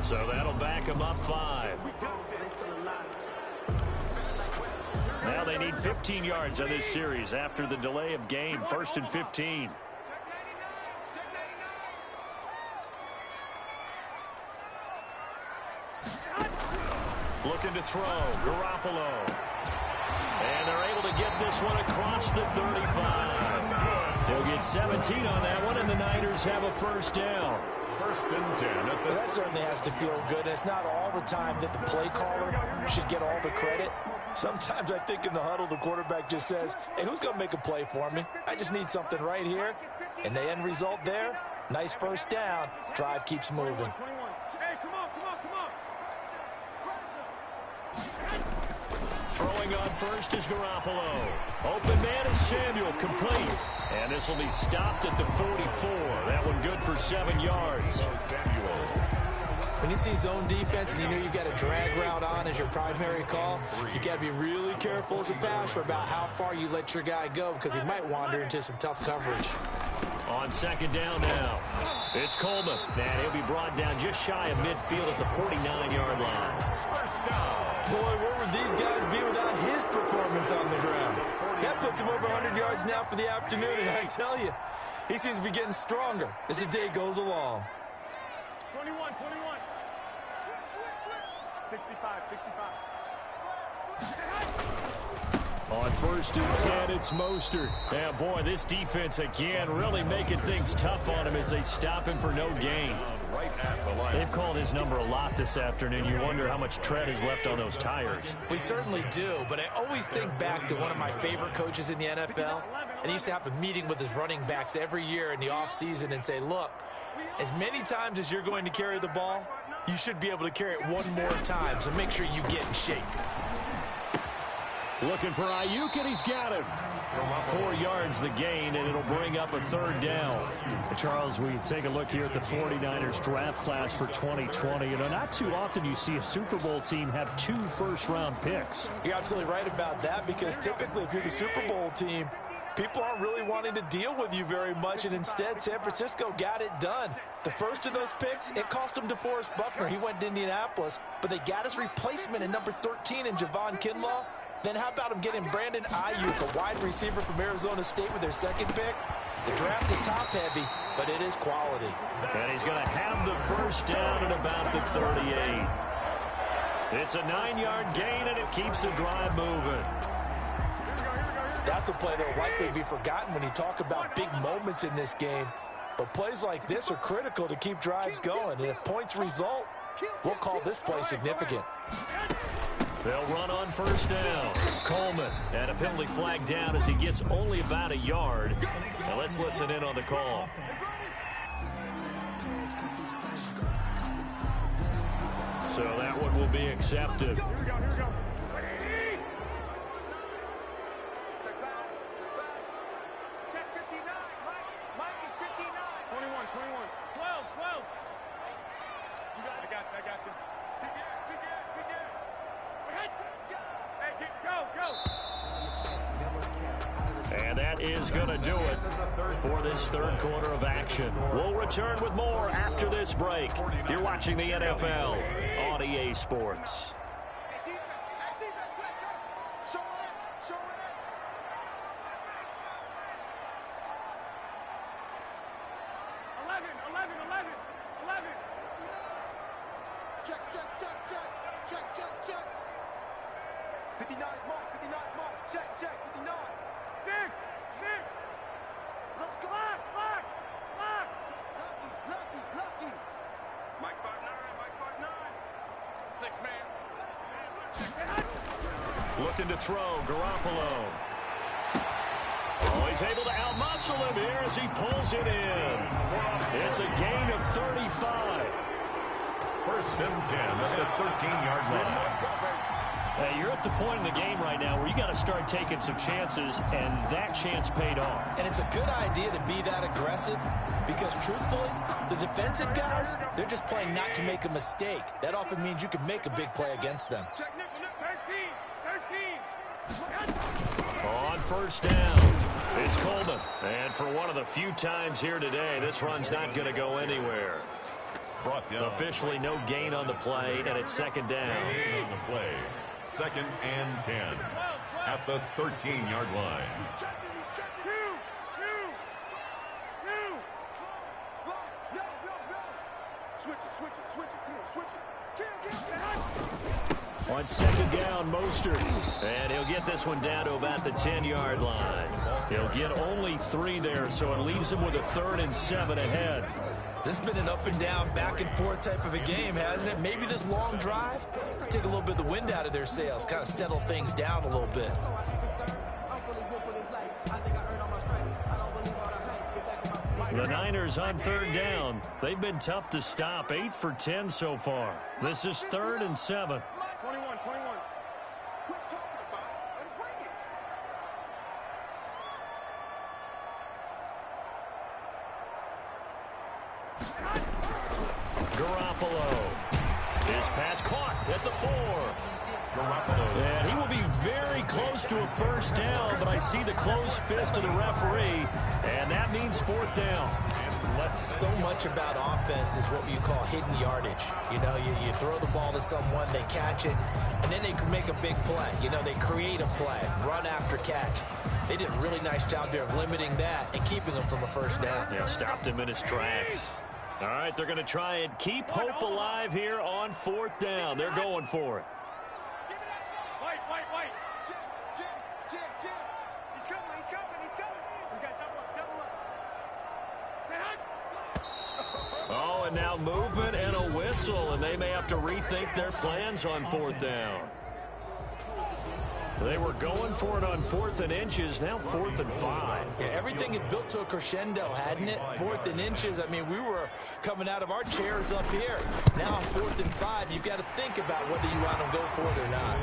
Speaker 2: So that'll back them up 5. Now they need 15 yards on this series after the delay of game. 1st and 15. Looking to throw. Garoppolo. And they're able to get this one across the 35. They'll get 17 on that one, and the Niners have a first down.
Speaker 1: 1st and 10.
Speaker 3: Well, that certainly has to feel good. And it's not all the time that the play caller should get all the credit. Sometimes I think in the huddle, the quarterback just says, hey, who's going to make a play for me? I just need something right here. And the end result there, nice first down. Drive keeps moving.
Speaker 4: Hey, come on.
Speaker 2: Throwing on first is Garoppolo. Open man is Samuel, complete. And this will be stopped at the 44. That one good for 7 yards.
Speaker 3: When you see zone defense and you know you've got a drag route on as your primary call, you got to be really careful as a passer about how far you let your guy go because he might wander into some tough coverage.
Speaker 2: On 2nd down now, it's Coleman. And he'll be brought down just shy of midfield at the 49-yard line.
Speaker 1: First down.
Speaker 3: Boy, where would these guys be without his performance on the ground? That puts him over 100 yards now for the afternoon, and I tell you, he seems to be getting stronger as the day goes along.
Speaker 4: 21. 65.
Speaker 2: On 1st and 10, it's Mostert. Yeah, boy, this defense again really making things tough on him as they stop him for no gain.
Speaker 1: Right at the line.
Speaker 2: They've called his number a lot this afternoon. You wonder how much tread is left on those tires.
Speaker 3: We certainly do, but I always think back to one of my favorite coaches in the NFL, and he used to have a meeting with his running backs every year in the offseason and say, look, as many times as you're going to carry the ball, you should be able to carry it one more time, so make sure you get in shape.
Speaker 2: Looking for Ayuk, and he's got him. 4 yards the gain, and it'll bring up a 3rd down. Charles, we take a look here at the 49ers draft class for 2020. You know, not too often you see a Super Bowl team have 2 first-round picks.
Speaker 3: You're absolutely right about that because typically if you're the Super Bowl team, people aren't really wanting to deal with you very much, and instead San Francisco got it done. The first of those picks, it cost them DeForest Buckner. He went to Indianapolis, but they got his replacement in number 13 in Javon Kinlaw. Then how about him getting Brandon Ayuk, a wide receiver from Arizona State with their 2nd pick? The draft is top-heavy, but it is quality.
Speaker 2: And he's going to have the first down at about the 38. It's a 9-yard gain, and it keeps the drive moving.
Speaker 3: That's a play that will likely be forgotten when you talk about big moments in this game. But plays like this are critical to keep drives going. And if points result, we'll call this play significant.
Speaker 2: They'll run on first down. Coleman, and a penalty flag down as he gets only about a yard. Now let's listen in on the call. So that one will be accepted.
Speaker 4: Here we go. Check 59. Mike is 59. 21. 12. I got you. Hey, go.
Speaker 2: And that is going to do it for this 3rd quarter of action. We'll return with more after this break. You're watching the NFL on EA Sports.
Speaker 4: Check.
Speaker 6: Check, check, check. 59 mark, 59 mark. Check, check, 59.
Speaker 4: Six.
Speaker 6: Let's go.
Speaker 4: Lock.
Speaker 6: Lucky. Mike 5'9". 6 man.
Speaker 2: Looking to throw, Garoppolo. Oh, he's able to outmuscle him here as he pulls it in. It's a gain of 35.
Speaker 1: First and 10 at the 13-yard line.
Speaker 2: Hey, you're at the point in the game right now where you got to start taking some chances, and that chance paid off.
Speaker 3: And it's a good idea to be that aggressive because, truthfully, the defensive guys, they're just playing not to make a mistake. That often means you can make a big play against them.
Speaker 4: 13.
Speaker 2: On first down, it's Coleman. And for one of the few times here today, this run's not going to go anywhere.
Speaker 1: Brought down.
Speaker 2: Officially no gain on the play, and it's second down.
Speaker 1: Gain on the play. Second and 10 at the 13-yard line.
Speaker 2: On second down, Mostert. And he'll get this one down to about the 10-yard line. He'll get only 3 there, so it leaves him with a 3rd and 7 ahead.
Speaker 3: This has been an up and down, back and forth type of a game, hasn't it? Maybe this long drive take a little bit of the wind out of their sails, kind of settle things down a little bit.
Speaker 2: The Niners on third down. They've been tough to stop. 8 for 10 so far. This is 3rd and 7.
Speaker 4: 21.
Speaker 6: Quit talking about it and bring it.
Speaker 2: Garoppolo. His pass caught at the 4.
Speaker 1: Garoppolo.
Speaker 2: And he will be very close to a first down, but I see the closed fist of the referee, and that means 4th down.
Speaker 3: So much about offense is what you call hidden yardage. You know, you throw the ball to someone, they catch it, and then they can make a big play. You know, they create a play, run after catch. They did a really nice job there of limiting that and keeping him from a first down.
Speaker 2: Yeah, stopped him in his tracks. All right, they're going to try and keep hope alive here on 4th down. They're going for it.
Speaker 4: White.
Speaker 6: Jim. He's coming. We got double up.
Speaker 2: Oh, and now movement and a whistle, and they may have to rethink their plans on 4th down. They were going for it on 4th and inches, now 4th and 5.
Speaker 3: Yeah, everything had built to a crescendo, hadn't it? 4th and inches. I mean, we were coming out of our chairs up here. Now on 4th and 5, you've got to think about whether you want to go for it or not.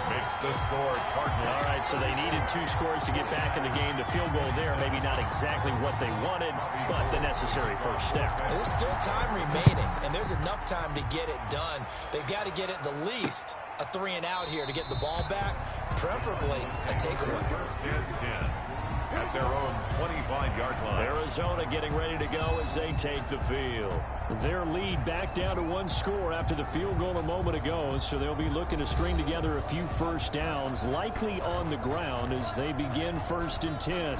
Speaker 1: Makes the score Cardinals.
Speaker 2: All right, so they needed 2 scores to get back in the game. The field goal there, maybe not exactly what they wanted, but the necessary first step.
Speaker 3: And there's still time remaining, and there's enough time to get it done. They've got to get at the least a 3-and-out here to get the ball back, preferably a takeaway.
Speaker 1: First and 10 at their own 25-yard line.
Speaker 2: Arizona getting ready to go as they take the field. Their lead back down to 1 score after the field goal a moment ago, so they'll be looking to string together a few first downs, likely on the ground as they begin 1st and 10.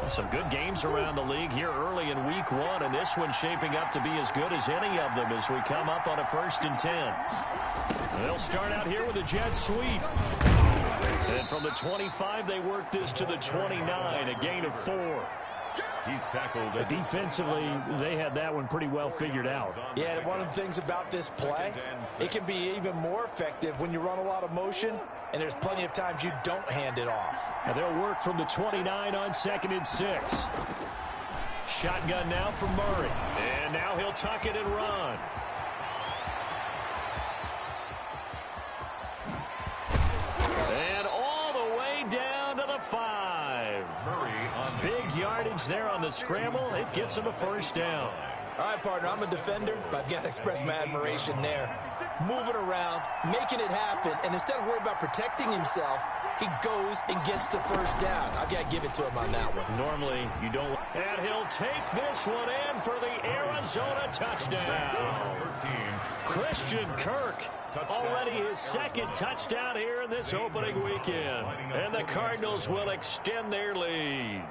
Speaker 2: Some good games around the league here early in week 1, and this one's shaping up to be as good as any of them as we come up on a 1st and 10. They'll start out here with a jet sweep. And from the 25, they work this to the 29, a gain of 4.
Speaker 1: He's tackled.
Speaker 2: Defensively, they had that one pretty well figured out.
Speaker 3: Yeah, and one of the things about this play, it can be even more effective when you run a lot of motion, and there's plenty of times you don't hand it off.
Speaker 2: And they'll work from the 29 on 2nd and 6. Shotgun now from Murray. And now he'll tuck it and run. And all the way down to the 5. Big yardage there on the scramble. It gets him a first down.
Speaker 3: All right, partner, I'm a defender, but I've got to express my admiration there. Moving around, making it happen, and instead of worrying about protecting himself, he goes and gets the first down. I've got to give it to him on that one.
Speaker 2: Normally, you don't. And he'll take this one in for the Arizona touchdown. Christian Kirk, already his 2nd touchdown here in this opening weekend. And the Cardinals will extend their lead.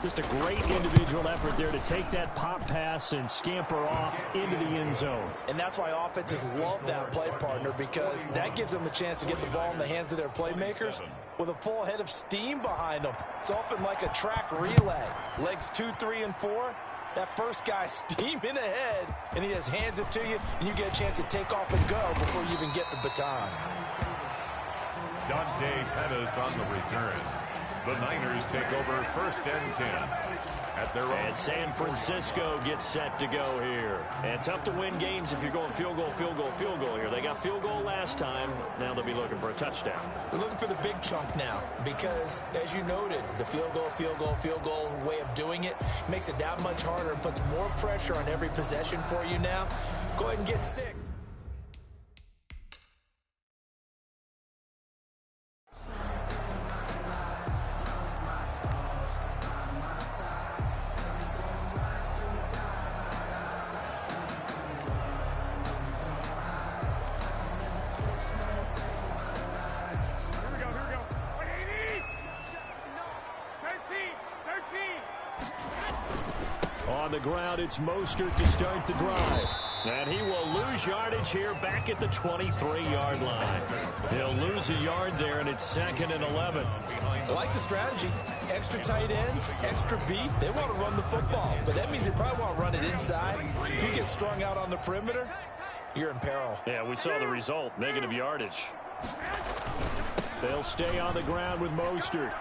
Speaker 2: Just a great individual effort there to take that pop pass and scamper off into the end zone.
Speaker 3: And that's why offenses love that play, partner, because that gives them a chance to get the ball in the hands of their playmakers with a full head of steam behind them. It's often like a track relay. Legs 2, 3, and 4. That first guy steaming ahead, and he just hands it to you, and you get a chance to take off and go before you even get the baton.
Speaker 1: Dante Pettis on the return. The Niners take over 1st and 10 at their own.
Speaker 2: And San Francisco gets set to go here. And tough to win games if you're going field goal, field goal, field goal here. They got field goal last time. Now they'll be looking for a touchdown.
Speaker 3: They're looking for the big chunk now because, as you noted, the field goal way of doing it makes it that much harder and puts more pressure on every possession for you now. Go ahead and get sick.
Speaker 2: On the ground, it's Mostert to start the drive. And he will lose yardage here back at the 23-yard line. He'll lose a yard there, and it's 2nd and 11.
Speaker 3: I like the strategy. Extra tight ends, extra beef. They want to run the football, but that means they probably want to run it inside. If you get strung out on the perimeter, you're in peril.
Speaker 2: Yeah, we saw the result, negative yardage. They'll stay on the ground with Mostert.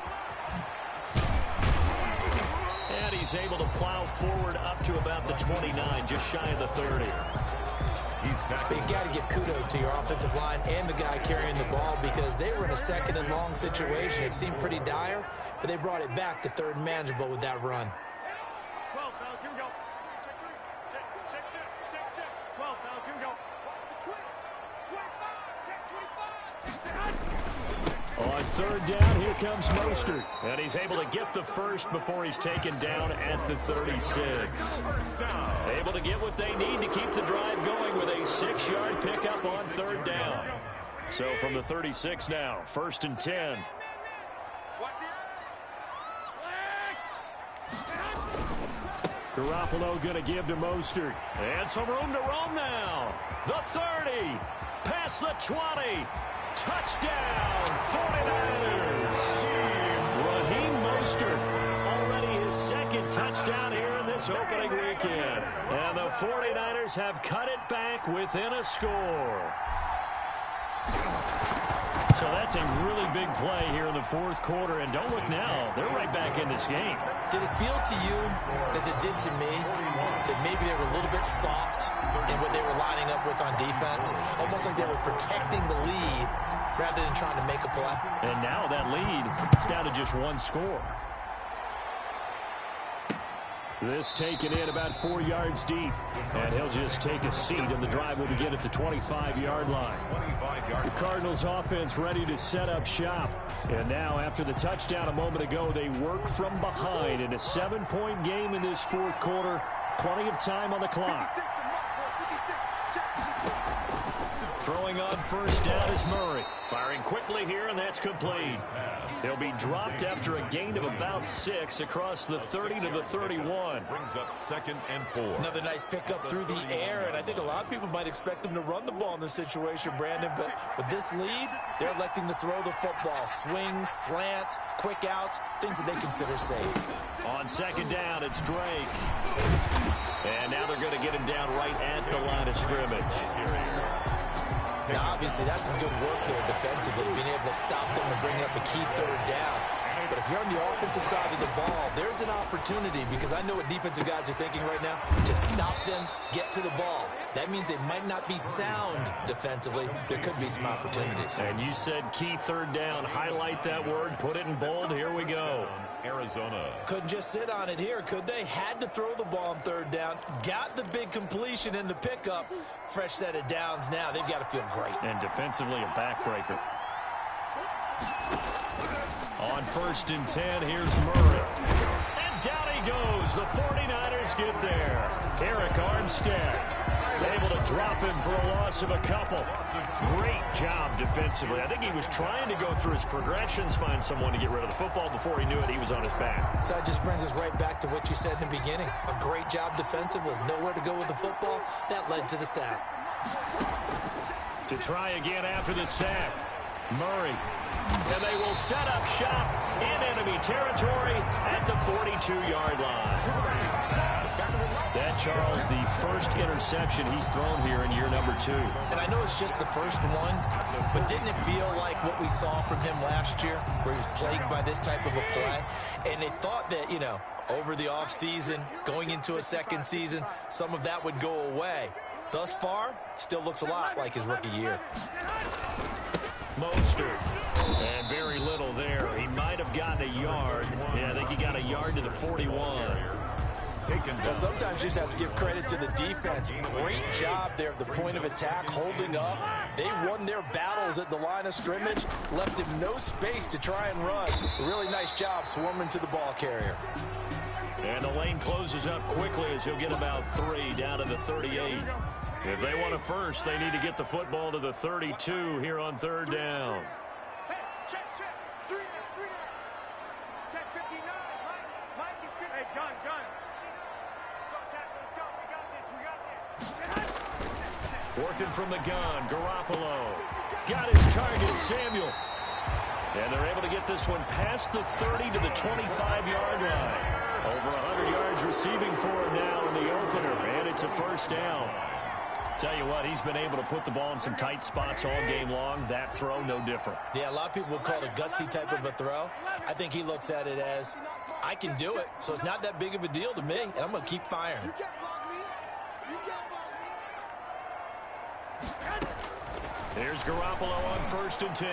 Speaker 2: And he's able to plow forward up to about the 29, just shy of the 30.
Speaker 3: But you got to give kudos to your offensive line and the guy carrying the ball because they were in a 2nd and long situation. It seemed pretty dire, but they brought it back to 3rd and manageable with that run.
Speaker 4: 12, fellas, here we go. Check. 12, fellas, here we go. 25.
Speaker 2: On 3rd down, here comes Mostert. And he's able to get the first before he's taken down at the 36. Able to get what they need to keep the drive going with a 6-yard pickup on 3rd down. So from the 36 now, 1st and 10. Garoppolo going to give to Mostert. And some room to roam now. The 30. Past the 20. Touchdown, 49ers. Raheem Mostert, already his 2nd touchdown here in this opening weekend. And the 49ers have cut it back within a score. So that's a really big play here in the 4th quarter. And don't look now, they're right back in this game.
Speaker 3: Did it feel to you, as it did to me, that maybe they were a little bit soft in what they were lining up with on defense? Almost like they were protecting the lead rather than trying to make a play.
Speaker 2: And now that lead is down to just 1 score. This taken in about 4 yards deep. And he'll just take a seat, and the drive will begin at the 25-yard line. The Cardinals offense ready to set up shop. And now, after the touchdown a moment ago, they work from behind in a 7-point game in this 4th quarter. Plenty of time on the clock. Throwing on 1st down is Murray. Firing quickly here, and that's complete. He'll be dropped after a gain of about 6 across the 30 to the 31.
Speaker 1: Brings up 2nd and 4.
Speaker 3: Another nice pickup through the air, and I think a lot of people might expect them to run the ball in this situation, Brandon, but with this lead, they're electing to throw the football. Swings, slants, quick outs, things that they consider safe.
Speaker 2: On 2nd down, it's Drake. And now they're going to get him down right at the line of scrimmage.
Speaker 3: Now, obviously, that's some good work there defensively, being able to stop them and bring up a key 3rd down. But if you're on the offensive side of the ball, there's an opportunity, because I know what defensive guys are thinking right now. Just stop them, get to the ball. That means they might not be sound defensively. There could be some opportunities.
Speaker 2: And you said key 3rd down. Highlight that word. Put it in bold. Here we go.
Speaker 1: Arizona.
Speaker 3: Couldn't just sit on it here, could they? Had to throw the ball on 3rd down. Got the big completion in the pickup. Fresh set of downs now. They've got to feel great.
Speaker 2: And defensively, a backbreaker. On 1st and 10, here's Murray. And down he he goes. The 49ers get there. Eric Armstead able to drop him for a loss of a couple. Great job defensively. I think he was trying to go through his progressions, find someone to get rid of the football. Before he knew it, he was on his back.
Speaker 3: So that just brings us right back to what you said in the beginning. A great job defensively. Nowhere to go with the football. That led to the sack.
Speaker 2: To try again after the sack. Murray. And they will set up shop in enemy territory at the 42-yard line. That, Charles, the first interception he's thrown here in year number 2.
Speaker 3: And I know it's just the first one, but didn't it feel like what we saw from him last year, where he was plagued by this type of a play? And they thought that, you know, over the offseason, going into a second season, some of that would go away. Thus far, still looks a lot like his rookie year.
Speaker 2: Mostert. And very little there. He might have gotten a yard. Yeah, I think he got a yard to the 41.
Speaker 3: Well, sometimes you just have to give credit to the defense. Great job there at the point of attack, holding up. They won their battles at the line of scrimmage, left him no space to try and run. Really nice job swarming to the ball carrier.
Speaker 2: And the lane closes up quickly as he'll get about 3 down to the 38. If they want a first, they need to get the football to the 32 here on 3rd down.
Speaker 6: Hey, check. 3 down. Check 59. Mike is good. Hey, gun. Go, Jack, let's go. We got this.
Speaker 2: Working from the gun, Garoppolo. Got his target, Samuel. And they're able to get this one past the 30 to the 25-yard line. Over 100 yards receiving for him now in the opener, and it's a first down. Tell you what, he's been able to put the ball in some tight spots all game long. That throw, no different.
Speaker 3: Yeah, a lot of people would call it a gutsy type of a throw. I think he looks at it as, I can do it, so it's not that big of a deal to me, and I'm going to keep firing.
Speaker 6: You can't block me.
Speaker 2: There's Garoppolo on 1st and 10.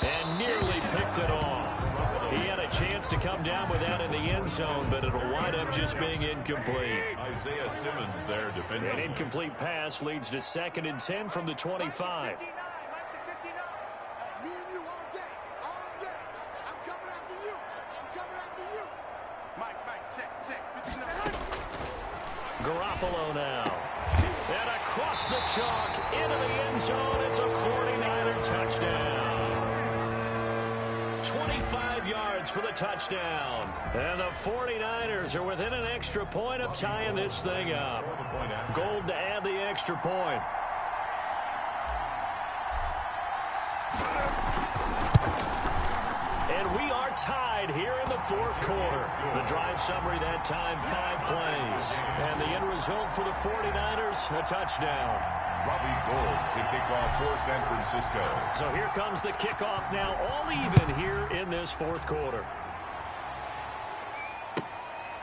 Speaker 2: And nearly picked it off. He had a chance to come down with that in the end zone, but it'll wind up just being incomplete.
Speaker 1: Isaiah Simmons there defensively.
Speaker 2: An incomplete pass leads to 2nd and 10 from the 25.
Speaker 6: Me and you all day. I'm coming after you. Mike, check.
Speaker 2: Garoppolo now. And across the chalk into the end zone. It's a 49er touchdown. 25 yards for the touchdown. And the 49ers are within an extra point of tying this thing up. Gold to add the extra point. And we are tied here in the 4th quarter. The drive summary that time, 5 plays. And the end result for the 49ers, a touchdown.
Speaker 1: Robbie Gould to kick off for San Francisco.
Speaker 2: So here comes the kickoff now, all even here in this 4th quarter.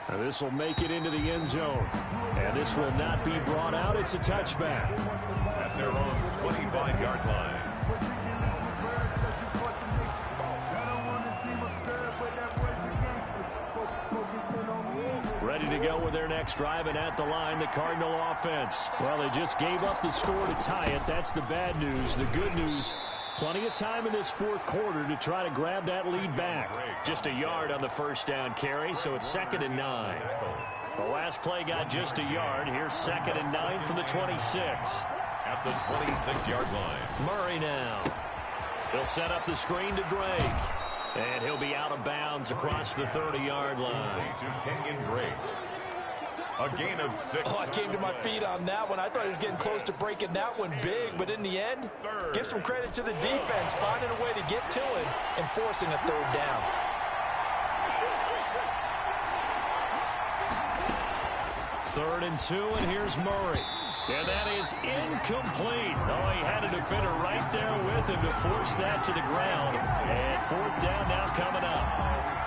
Speaker 2: Now this will make it into the end zone. And this will not be brought out. It's a touchback.
Speaker 1: At their own 25-yard line.
Speaker 2: Ready to go with their next drive, and at the line, the Cardinal offense. Well, they just gave up the score to tie it. That's the bad news. The good news, plenty of time in this 4th quarter to try to grab that lead back. Just a yard on the first down carry, so it's 2nd and 9. The last play got just a yard. Here's 2nd and 9 from the 26.
Speaker 1: At the 26-yard line.
Speaker 2: Murray now. He'll set up the screen to Drake. And he'll be out of bounds across the 30-yard line.
Speaker 1: To Kenyon Drake. A gain of 6.
Speaker 3: Oh, I came to my feet on that one. I thought he was getting close to breaking that one big, but in the end, give some credit to the defense, finding a way to get to him and forcing a 3rd down.
Speaker 2: Third and 2, and here's Murray. And that is incomplete. Oh, he had a defender right there with him to force that to the ground. And 4th down now coming up.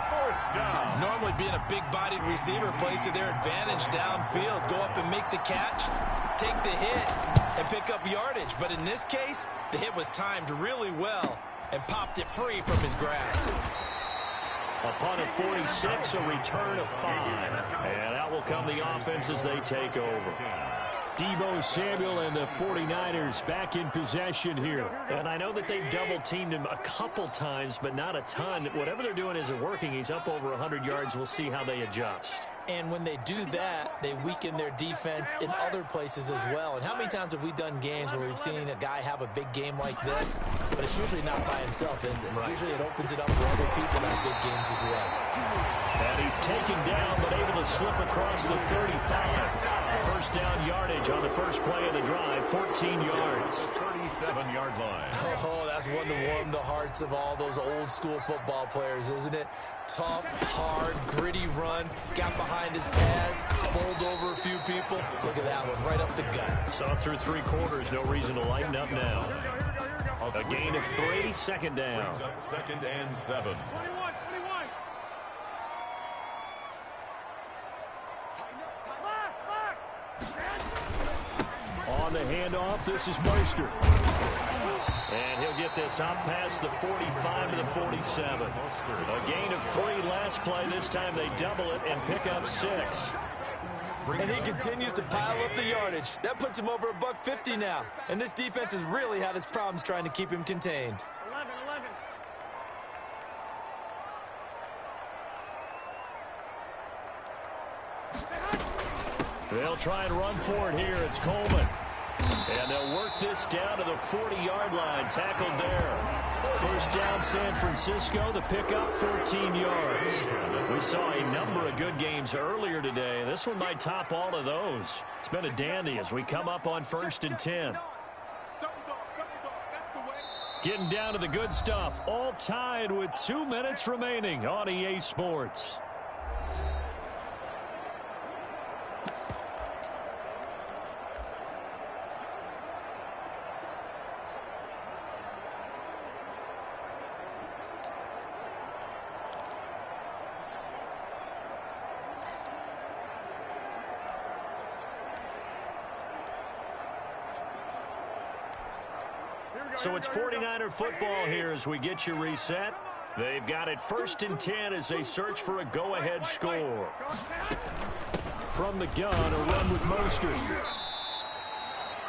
Speaker 1: 4th down.
Speaker 3: Normally being a big-bodied receiver plays to their advantage downfield. Go up and make the catch, take the hit, and pick up yardage. But in this case, the hit was timed really well and popped it free from his grasp.
Speaker 2: Upon a 46, a return of 5. And out will come the offense as they take over. Deebo Samuel and the 49ers back in possession here. And I know that they've double-teamed him a couple times, but not a ton. Whatever they're doing isn't working. He's up over 100 yards. We'll see how they adjust.
Speaker 3: And when they do that, they weaken their defense in other places as well. And how many times have we done games where we've seen a guy have a big game like this, but it's usually not by himself, is it? Right. Usually it opens it up for other people to have big games as well.
Speaker 2: And he's taken down, but able to slip across the 35. First down yardage on the first play of the drive, 14 yards.
Speaker 1: 37-yard line.
Speaker 3: Oh, that's one to warm the hearts of all those old-school football players, isn't it? Tough, hard, gritty run. Got behind his pads, bowled over a few people. Look at that one, right up the gut.
Speaker 2: Saw it through 3 quarters. No reason to lighten up now. A gain of 3, second down.
Speaker 1: Brings up 2nd and 7.
Speaker 6: 21.
Speaker 2: On the handoff, this is Mostert. And he'll get this out past the 45 to the 47. A gain of 3 last play. This time they double it and pick up 6.
Speaker 3: And he continues to pile up the yardage. That puts him over $150 now. And this defense has really had its problems trying to keep him contained.
Speaker 6: 11.
Speaker 2: They'll try and run for it here. It's Coleman. And they'll work this down to the 40-yard line. Tackled there. First down, San Francisco. The pickup, 14 yards. We saw a number of good games earlier today. This one might top all of those. It's been a dandy as we come up on 1st and 10. Getting down to the good stuff. All tied with 2 minutes remaining on EA Sports. So it's 49er football here as we get you reset. They've got it 1st and 10 as they search for a go-ahead score. From the gun, a run with Mostert.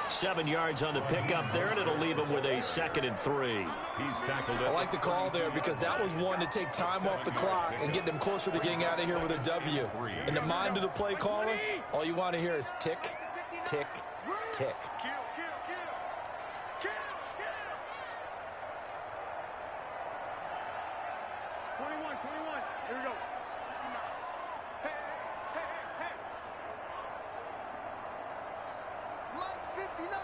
Speaker 2: 7 yards on the pickup there, and it'll leave him with a 2nd and 3.
Speaker 1: He's tackled.
Speaker 3: I like the call there because that was one to take time off the clock and get them closer to getting out of here with a W. In the mind of the play caller, all you want to hear is tick, tick, tick.
Speaker 6: 21. Here we go. Hey. Mine's 59.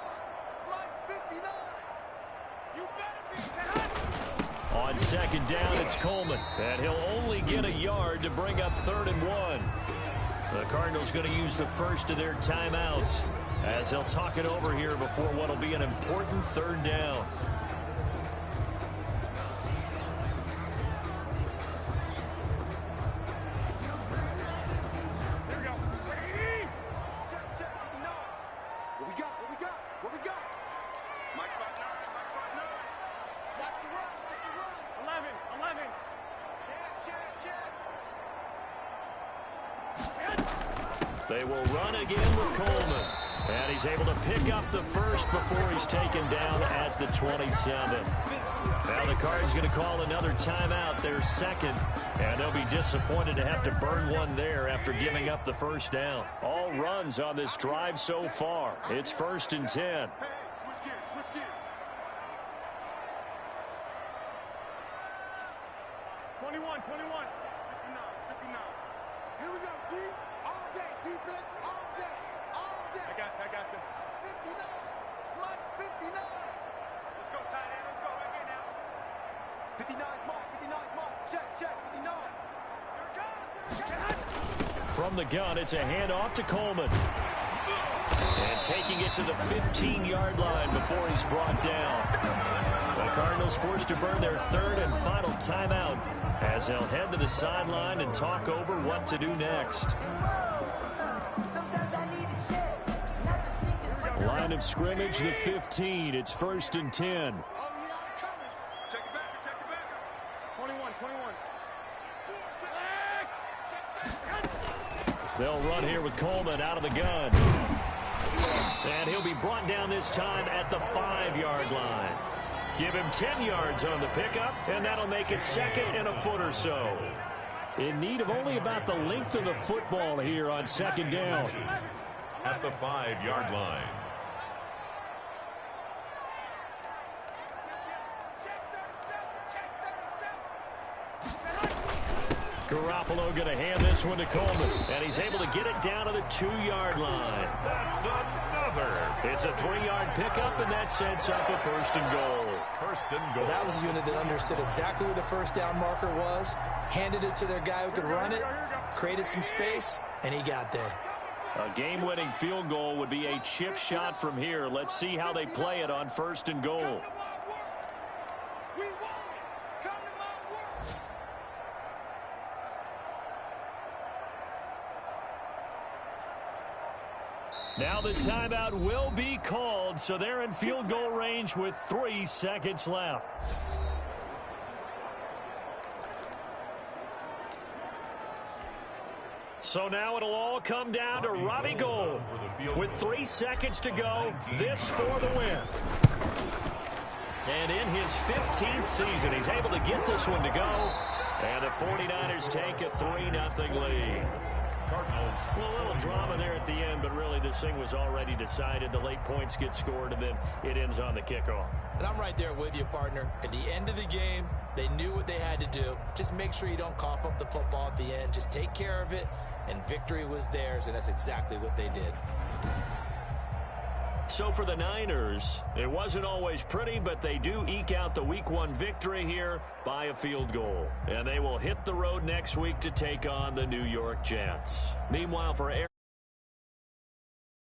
Speaker 6: You better be.
Speaker 2: On 2nd down, it's Coleman. And he'll only get a yard to bring up 3rd and 1. The Cardinals going to use the first of their timeouts as they'll talk it over here before what will be an important 3rd down. They will run again with Coleman. And he's able to pick up the first before he's taken down at the 27. Now the Cards going to call another timeout, their 2nd. And they'll be disappointed to have to burn one there after giving up the first down. All runs on this drive so far. It's 1st and 10.
Speaker 6: Switch gears. 21. 59. Here we go, D. All day. Defense, all day. I got you. 59. Mine's 59. Let's go, tight end. Let's go. Right here now. 59's mark. Check. 59. Here it comes.
Speaker 2: From the gun, it's a handoff to Coleman. And taking it to the 15-yard line before he's brought down. The Cardinals forced to burn their 3rd and final timeout as they'll head to the sideline and talk over what to do next. Line of scrimmage, the 15. It's 1st and 10.
Speaker 6: Oh, yeah, I'm coming. Check it back. 21.
Speaker 2: They'll run here with Coleman out of the gun. And he'll be brought down this time at the 5-yard line. Give him 10 yards on the pickup, and that'll make it second and a foot or so. In need of only about the length of the football here on second down.
Speaker 1: At the 5-yard line.
Speaker 2: Garoppolo going to hand this one to Coleman, and he's able to get it down to the 2-yard line.
Speaker 1: That's another.
Speaker 2: It's a 3-yard pickup, and that sets up a first and goal.
Speaker 1: First and goal.
Speaker 3: Well, that was a unit that understood exactly where the first down marker was, handed it to their guy who could run it, created some space, and he got there.
Speaker 2: A game-winning field goal would be a chip shot from here. Let's see how they play it on first and goal. Now the timeout will be called, so they're in field goal range with 3 seconds left. So now it'll all come down to Robbie Gould. With 3 seconds to go, this for the win. And in his 15th season, he's able to get this one to go. And the 49ers take a 3-0 lead.
Speaker 1: Cardinals.
Speaker 2: Well, a little drama there at the end, but really this thing was already decided. The late points get scored, and then it ends on the kickoff.
Speaker 3: And I'm right there with you, partner. At the end of the game, they knew what they had to do. Just make sure you don't cough up the football at the end. Just take care of it, and victory was theirs, and that's exactly what they did.
Speaker 2: So for the Niners, it wasn't always pretty, but they do eke out the Week 1 victory here by a field goal. And they will hit the road next week to take on the New York Jets. Meanwhile, for Aaron